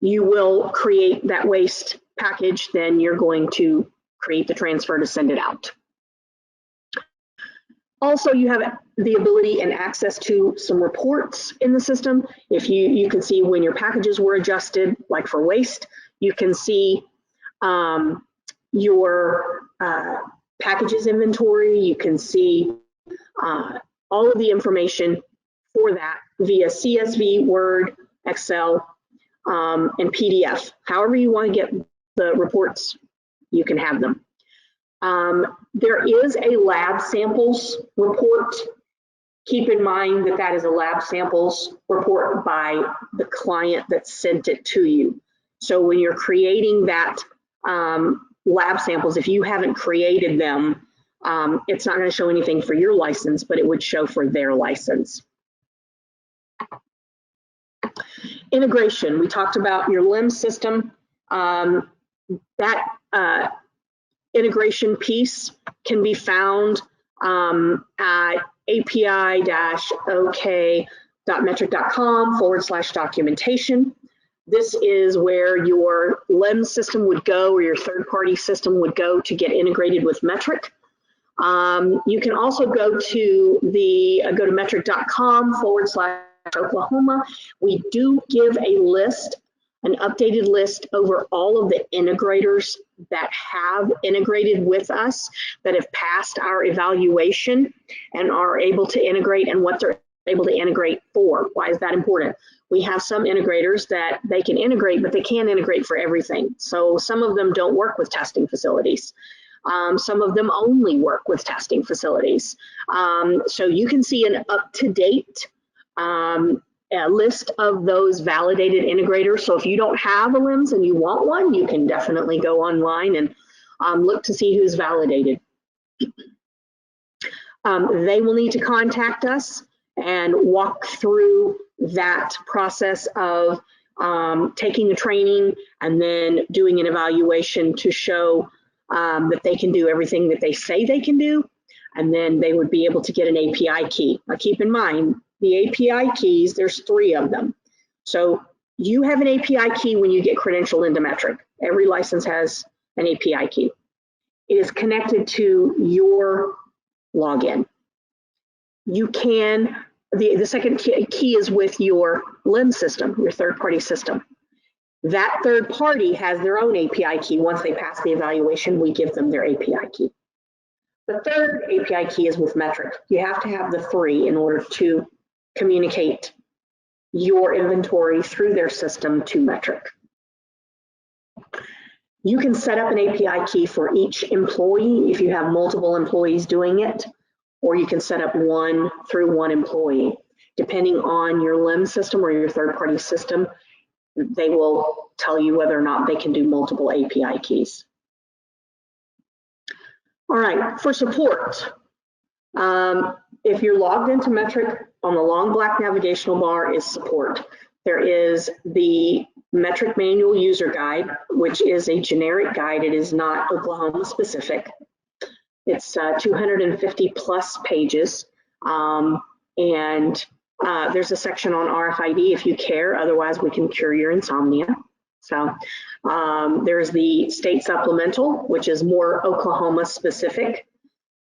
A: you will create that waste package, then you're going to create the transfer to send it out. Also, you have the ability and access to some reports in the system. If you can see when your packages were adjusted, like for waste, you can see your packages inventory. You can see all of the information for that via CSV, Word, Excel, and PDF. However you want to get the reports, you can have them. There is a lab samples report. Keep in mind that that is a lab samples report by the client that sent it to you. So when you're creating that lab samples, if you haven't created them, it's not going to show anything for your license, but it would show for their license. Integration, we talked about your LIMS system. That integration piece can be found at api-ok.metrc.com/documentation. This is where your LIMS system would go, or your third-party system would go to get integrated with Metrc. You can also go to metrc.com/Oklahoma. We do give a list, an updated list over all of the integrators that have integrated with us, that have passed our evaluation and are able to integrate, and what they're able to integrate for. Why is that important? We have some integrators that they can integrate, but they can't integrate for everything. So some of them don't work with testing facilities. Some of them only work with testing facilities. So you can see an up-to-date list of those validated integrators. So if you don't have a LIMS and you want one, you can definitely go online and look to see who's validated. They will need to contact us and walk through that process of taking a training and then doing an evaluation to show that they can do everything that they say they can do, and then they would be able to get an API key. Now keep in mind, the API keys, there's 3 of them. So you have an API key when you get credentialed into Metrc. Every license has an API key. It is connected to your login. You can, the second key is with your LIMS system, your third-party system. That third party has their own API key. Once they pass the evaluation, we give them their API key. The third API key is with Metrc. You have to have the 3 in order to communicate your inventory through their system to Metrc. You can set up an API key for each employee if you have multiple employees doing it, or you can set up one through one employee. Depending on your LIMS system or your third-party system, they will tell you whether or not they can do multiple API keys. All right, for support, if you're logged into Metrc, on the long black navigational bar is support. There is the Metrc manual user guide, which is a generic guide. It is not Oklahoma specific. It's 250 plus pages, and There's a section on RFID if you care, otherwise we can cure your insomnia. So there's the state supplemental, which is more Oklahoma specific.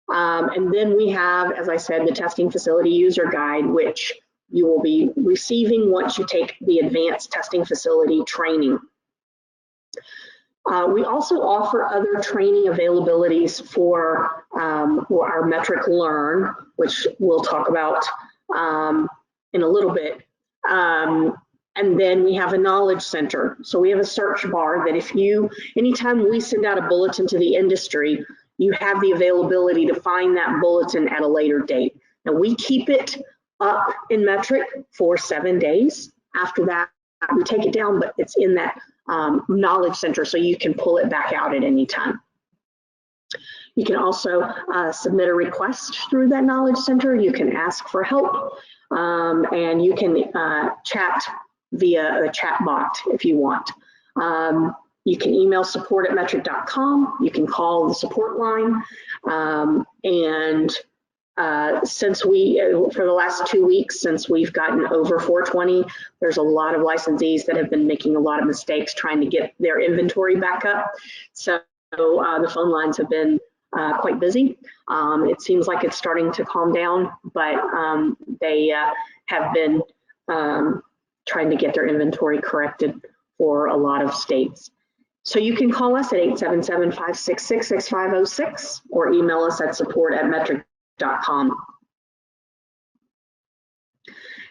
A: And then we have, as I said, the testing facility user guide, which you will be receiving once you take the advanced testing facility training. We also offer other training availabilities for our Metrc Learn, which we'll talk about in a little bit. And then we have a knowledge center. So we have a search bar that anytime we send out a bulletin to the industry, you have the availability to find that bulletin at a later date. Now we keep it up in Metrc for 7 days. After that, we take it down, but it's in that knowledge center, so you can pull it back out at any time. You can also submit a request through that knowledge center. You can ask for help, and you can chat via a chat bot if you want. You can email support@metrc.com. You can call the support line. Since for the last 2 weeks, since we've gotten over 420, there's a lot of licensees that have been making a lot of mistakes trying to get their inventory back up. So the phone lines have been quite busy. It seems like it's starting to calm down, but they have been trying to get their inventory corrected for a lot of states. So you can call us at 877-566-6506 or email us at support@metrc.com.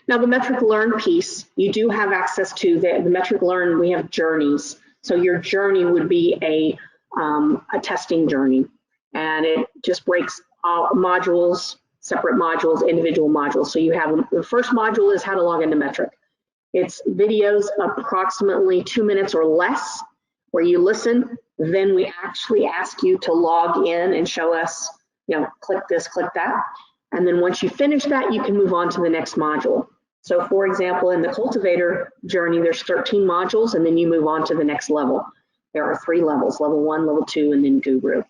A: Now the Metrc Learn piece, you do have access to the Metrc Learn. We have journeys. So your journey would be a testing journey, and it just breaks modules, separate modules, individual modules. So you have the first module is how to log into Metrc. It's videos approximately 2 minutes or less where you listen. Then we actually ask you to log in and show us, click this, click that. And then once you finish that, you can move on to the next module. So for example, in the cultivator journey, there's 13 modules, and then you move on to the next level. There are 3 levels, level 1, level 2, and then Guru.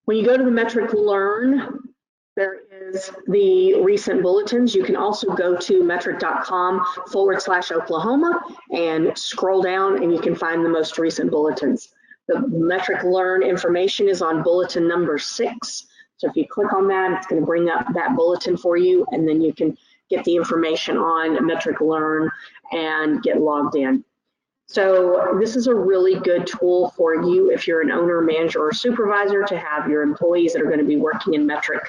A: When you go to the Metrc Learn, there is the recent bulletins. You can also go to metrc.com/Oklahoma and scroll down, and you can find the most recent bulletins. The Metrc Learn information is on bulletin number 6. So if you click on that, it's going to bring up that bulletin for you, and then you can get the information on Metrc Learn and get logged in. So this is a really good tool for you if you're an owner, manager, or supervisor to have your employees that are going to be working in Metrc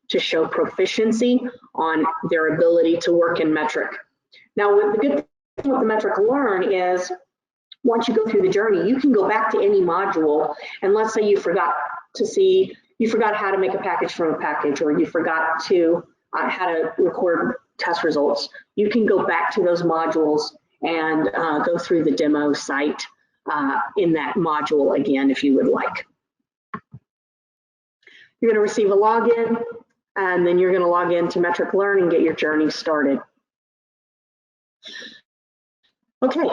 A: to show proficiency on their ability to work in Metrc. Now, the good thing with the Metrc Learn is once you go through the journey, you can go back to any module, and let's say you forgot how to make a package from a package, or you forgot to how to record test results. You can go back to those modules and go through the demo site in that module again if you would like. You're going to receive a login, and then you're going to log into Metrc Learn and get your journey started. Okay,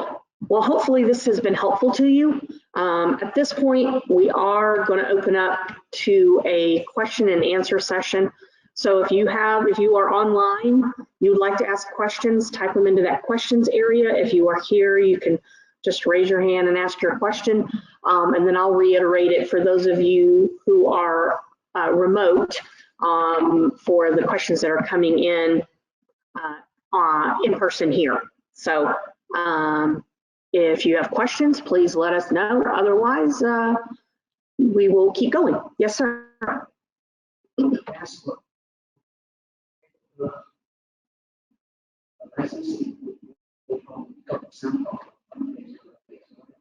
A: well, hopefully this has been helpful to you. At this point, we are going to open up to a question and answer session. So if you are online, you'd like to ask questions, type them into that questions area. If you are here, you can just raise your hand and ask your question, and then I'll reiterate it for those of you who are remote for the questions that are coming in person here. So if you have questions, please let us know. Otherwise, we will keep going. Yes, sir.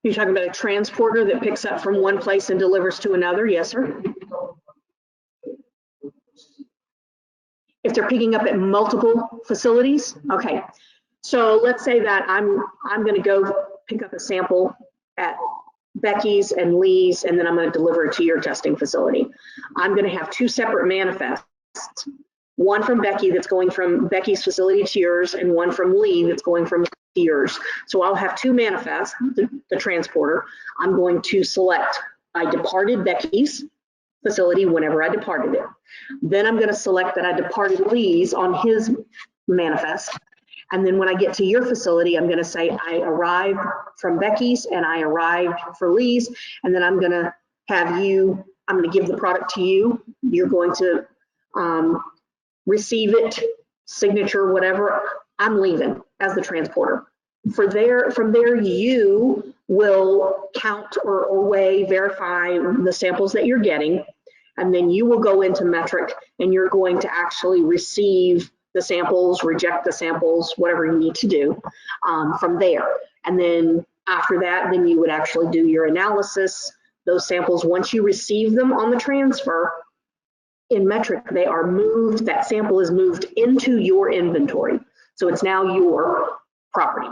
A: You're talking about a transporter that picks up from one place and delivers to another? Yes, sir. If they're picking up at multiple facilities? Okay. So let's say that I'm going to go pick up a sample at Becky's and Lee's, and then I'm going to deliver it to your testing facility. I'm going to have 2 separate manifests. One from Becky that's going from Becky's facility to yours, and one from Lee that's going from yours. So I'll have 2 manifests, the transporter. I'm going to select I departed Becky's, facility whenever I departed it. Then I'm going to select that I departed Lee's on his manifest. And then when I get to your facility, I'm going to say I arrived from Becky's and I arrived for Lee's. And then I'm going to have you, I'm going to give the product to you. You're going to receive it, signature, whatever. I'm leaving as the transporter. From there, you will count or weigh, verify the samples that you're getting, and then you will go into Metrc and you're going to actually receive the samples, reject the samples, whatever you need to do from there. And then after that, then you would actually do your analysis. Those samples, once you receive them on the transfer, in Metrc, they are moved, that sample is moved into your inventory. So it's now your property.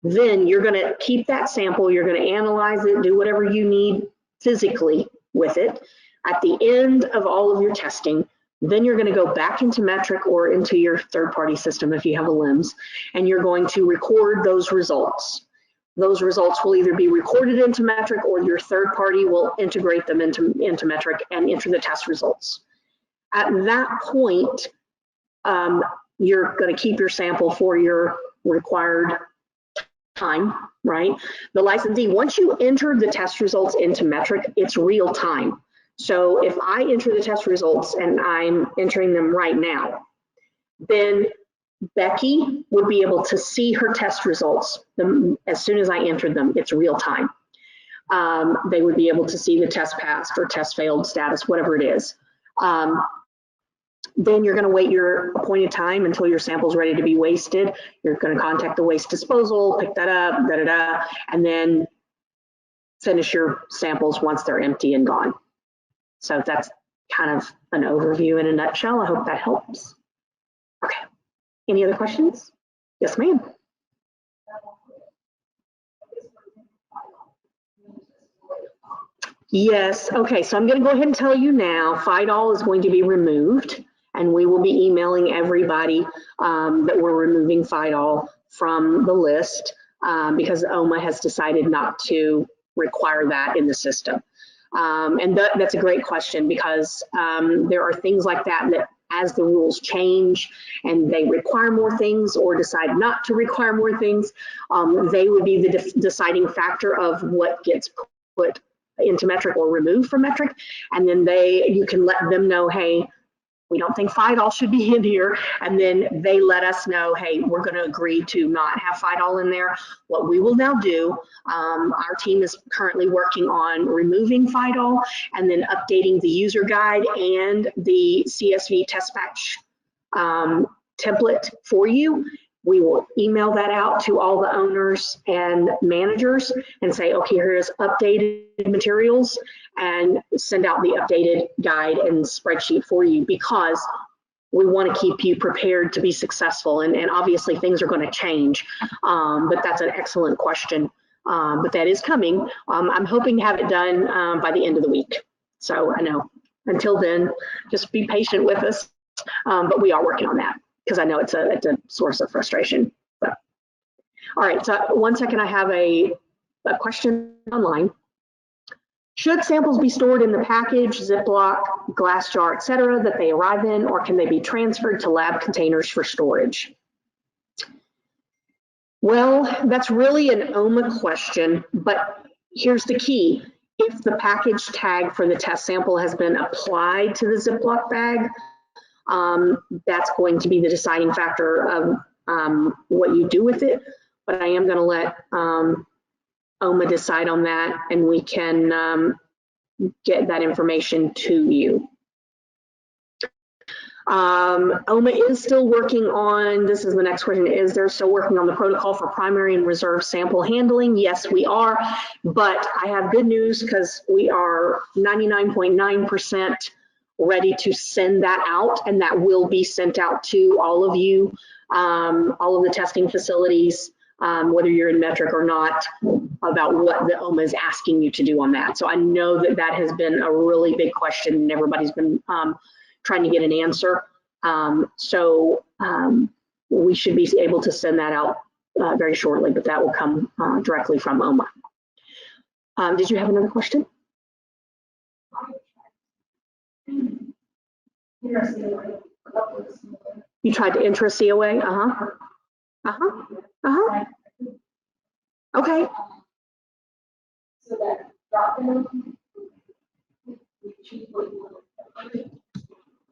A: Then you're going to keep that sample, you're going to analyze it, do whatever you need physically with it. At the end of all of your testing, then you're going to go back into Metrc or into your third-party system if you have a LIMS, and you're going to record those results. Those results will either be recorded into Metrc or your third party will integrate them into Metrc and enter the test results. At that point, you're going to keep your sample for your required time, right? The licensee, once you enter the test results into Metrc, it's real time. So if I enter the test results and I'm entering them right now, then Becky would be able to see her test results as soon as I entered them. It's real time. They would be able to see the test passed or test failed status, whatever it is. Then you're going to wait your appointed time until your sample's ready to be wasted. You're going to contact the waste disposal, pick that up, and then finish your samples once they're empty and gone. So that's kind of an overview in a nutshell. I hope that helps. Okay. Any other questions? Yes, ma'am. Yes. Okay. So I'm going to go ahead and tell you now, FIDOL is going to be removed, and we will be emailing everybody that we're removing FIDOL from the list because OMMA has decided not to require that in the system. And that's a great question because there are things like that that as the rules change and they require more things or decide not to require more things, they would be the deciding factor of what gets put into Metrc or removed from Metrc. And then you can let them know, hey, we don't think FIDOL should be in here. And then they let us know, hey, we're going to agree to not have FIDOL in there. What we will now do, our team is currently working on removing FIDOL and then updating the user guide and the CSV test batch template for you. We will email that out to all the owners and managers and say, okay, here's updated materials, and send out the updated guide and spreadsheet for you because we want to keep you prepared to be successful. And obviously things are going to change, but that's an excellent question. But that is coming. I'm hoping to have it done by the end of the week. So I know until then, just be patient with us, but we are working on that because I know it's a source of frustration. So, all right, so 1 second, I have a question online. Should samples be stored in the package, Ziploc, glass jar, etc., that they arrive in, or can they be transferred to lab containers for storage? Well, that's really an OMMA question, but here's the key. If the package tag for the test sample has been applied to the Ziploc bag, that's going to be the deciding factor of what you do with it. But I am going to let OMMA decide on that, and we can get that information to you. OMMA is still working on, this is the next question, is they're still working on the protocol for primary and reserve sample handling? Yes, we are, but I have good news because we are 99.9% ready to send that out, and that will be sent out to all of you, all of the testing facilities, whether you're in Metrc or not, about what the OMMA is asking you to do on that. So I know that that has been a really big question and everybody's been trying to get an answer. We should be able to send that out very shortly, but that will come directly from OMMA. Did you have another question? You tried to enter a COA? Okay.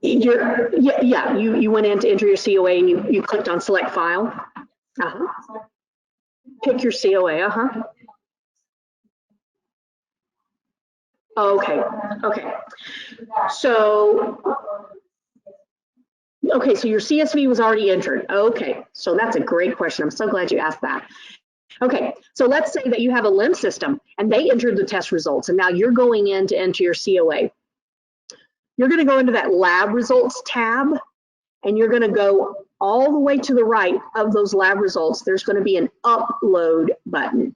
A: You went in to enter your COA and you clicked on select file. Pick your COA. Okay. So your CSV was already entered. Okay, so that's a great question. I'm so glad you asked that. Okay, so let's say that you have a LIM system and they entered the test results and now you're going in to enter your COA. You're going to go into that lab results tab and you're going to go all the way to the right of those lab results. There's going to be an upload button.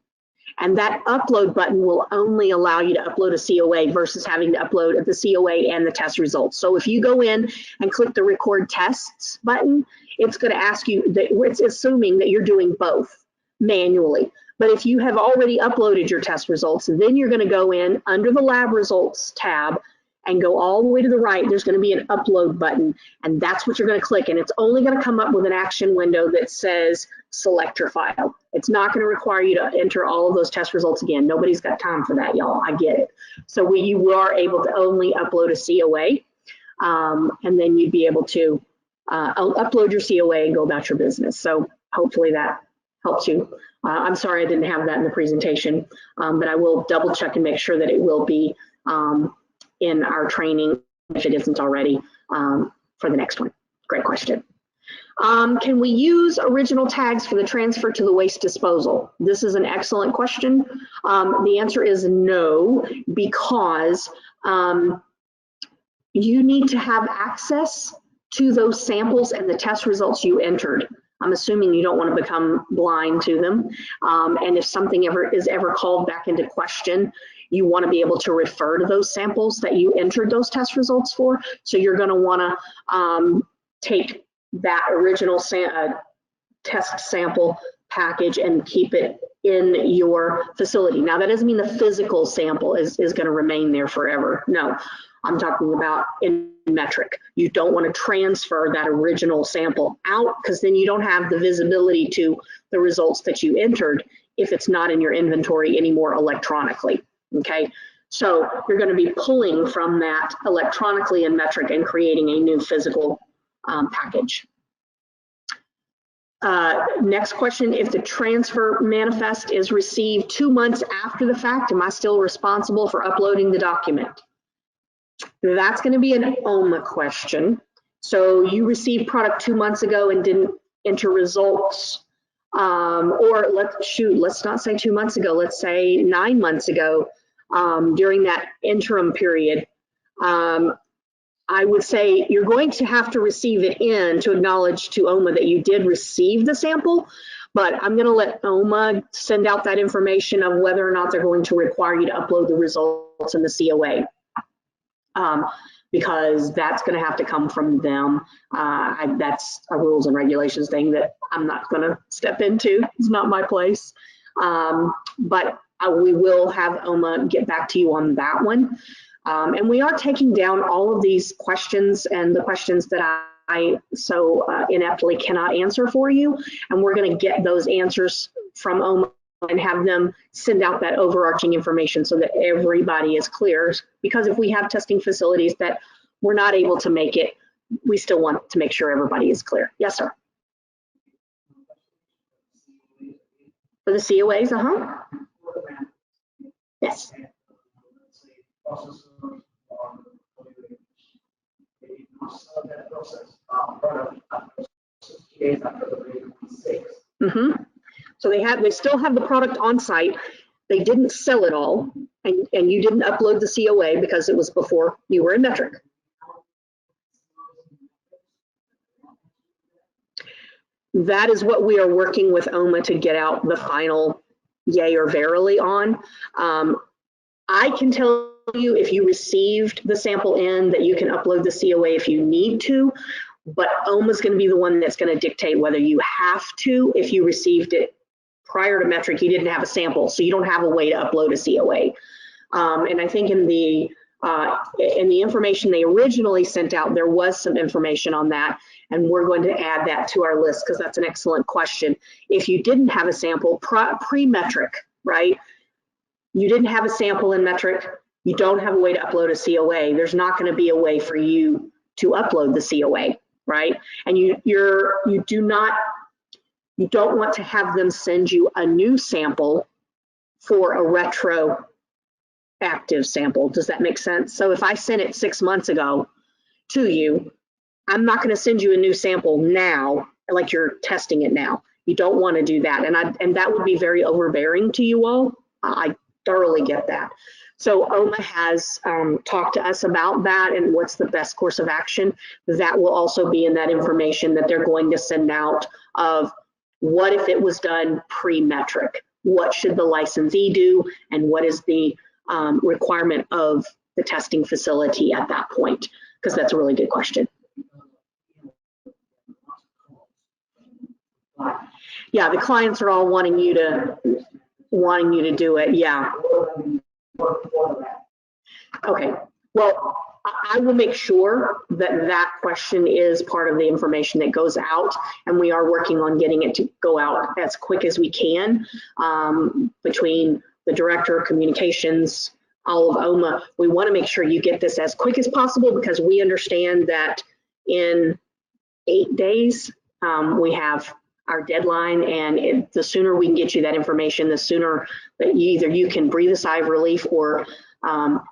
A: And that upload button will only allow you to upload a COA versus having to upload the COA and the test results. So if you go in and click the record tests button, it's going to ask you, it's assuming that you're doing both manually. But if you have already uploaded your test results, then you're going to go in under the lab results tab and go all the way to the right. There's going to be an upload button, and that's what you're going to click. And it's only going to come up with an action window that says select your file. It's not going to require you to enter all of those test results again. Nobody's got time for that, y'all. I get it. So you are able to only upload a COA, and then you'd be able to upload your COA and go about your business. So hopefully that helps you. I'm sorry I didn't have that in the presentation, but I will double check and make sure that it will be in our training, if it isn't already, for the next one. Great question. Can we use original tags for the transfer to the waste disposal? This is an excellent question. The answer is no, because you need to have access to those samples and the test results you entered. I'm assuming you don't want to become blind to them. And if something is ever called back into question, you want to be able to refer to those samples that you entered those test results for. So you're going to want to take that original test sample package and keep it in your facility. Now, that doesn't mean the physical sample is going to remain there forever. No, I'm talking about in Metrc. You don't want to transfer that original sample out, because then you don't have the visibility to the results that you entered if it's not in your inventory anymore electronically. Okay, so you're going to be pulling from that electronically in Metrc and creating a new physical package. Next question, if the transfer manifest is received 2 months after the fact, am I still responsible for uploading the document? That's going to be an OMMA question. So you received product 2 months ago and didn't enter results, or let's not say 2 months ago, let's say 9 months ago, during that interim period. I would say you're going to have to receive it in to acknowledge to OMMA that you did receive the sample, but I'm going to let OMMA send out that information of whether or not they're going to require you to upload the results in the COA, because that's going to have to come from them. That's a rules and regulations thing that I'm not going to step into. It's not my place, but we will have OMMA get back to you on that one. And we are taking down all of these questions and the questions that I so ineptly cannot answer for you. And we're going to get those answers from OMMA and have them send out that overarching information so that everybody is clear. Because if we have testing facilities that we're not able to make it, we still want to make sure everybody is clear. Yes, sir. For the COAs, Yes. So they still have the product on site. They didn't sell it all, and you didn't upload the COA because it was before you were in Metrc. That is what we are working with OMMA to get out the final yay or verily on. I can tell you if you received the sample in that you can upload the COA if you need to, but OMMA is going to be the one that's going to dictate whether you have to. If you received it prior to Metrc, you didn't have a sample, so you don't have a way to upload a COA. And I think in the in the information they originally sent out, there was some information on that, and we're going to add that to our list because that's an excellent question. If you didn't have a sample pre-Metrc, right? You didn't have a sample in Metrc, you don't have a way to upload a COA. There's not going to be a way for you to upload the COA, right? And you don't want to have them send you a new sample for a retroactive sample. Does that make sense? So if I sent it 6 months ago to you, I'm not going to send you a new sample now, like you're testing it now. You don't want to do that, and that would be very overbearing to you all. I thoroughly get that. So OMMA has talked to us about that and what's the best course of action. That will also be in that information that they're going to send out of what if it was done pre-Metrc? What should the licensee do? And what is the requirement of the testing facility at that point? Because that's a really good question. Yeah, the clients are all wanting you to do it. Yeah. Okay. Well, I will make sure that that question is part of the information that goes out, and we are working on getting it to go out as quick as we can between the director of communications, all of OMMA. We want to make sure you get this as quick as possible because we understand that in 8 days we have our deadline, and the sooner we can get you that information, the sooner that you can breathe a sigh of relief or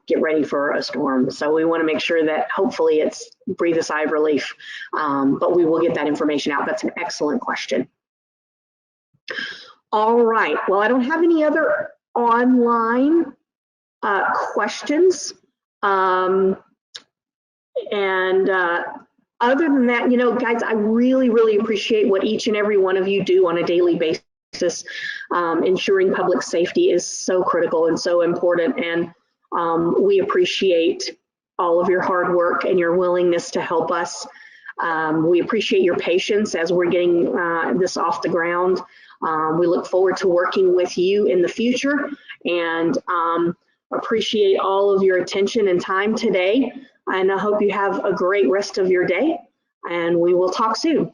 A: get ready for a storm. So we want to make sure that hopefully it's breathe a sigh of relief, but we will get that information out. That's an excellent question. All right, well, I don't have any other online questions. Other than that, you know, guys, I really, really appreciate what each and every one of you do on a daily basis. Ensuring public safety is so critical and so important, and we appreciate all of your hard work and your willingness to help us. We appreciate your patience as we're getting this off the ground. We look forward to working with you in the future, and appreciate all of your attention and time today. And I hope you have a great rest of your day, and we will talk soon.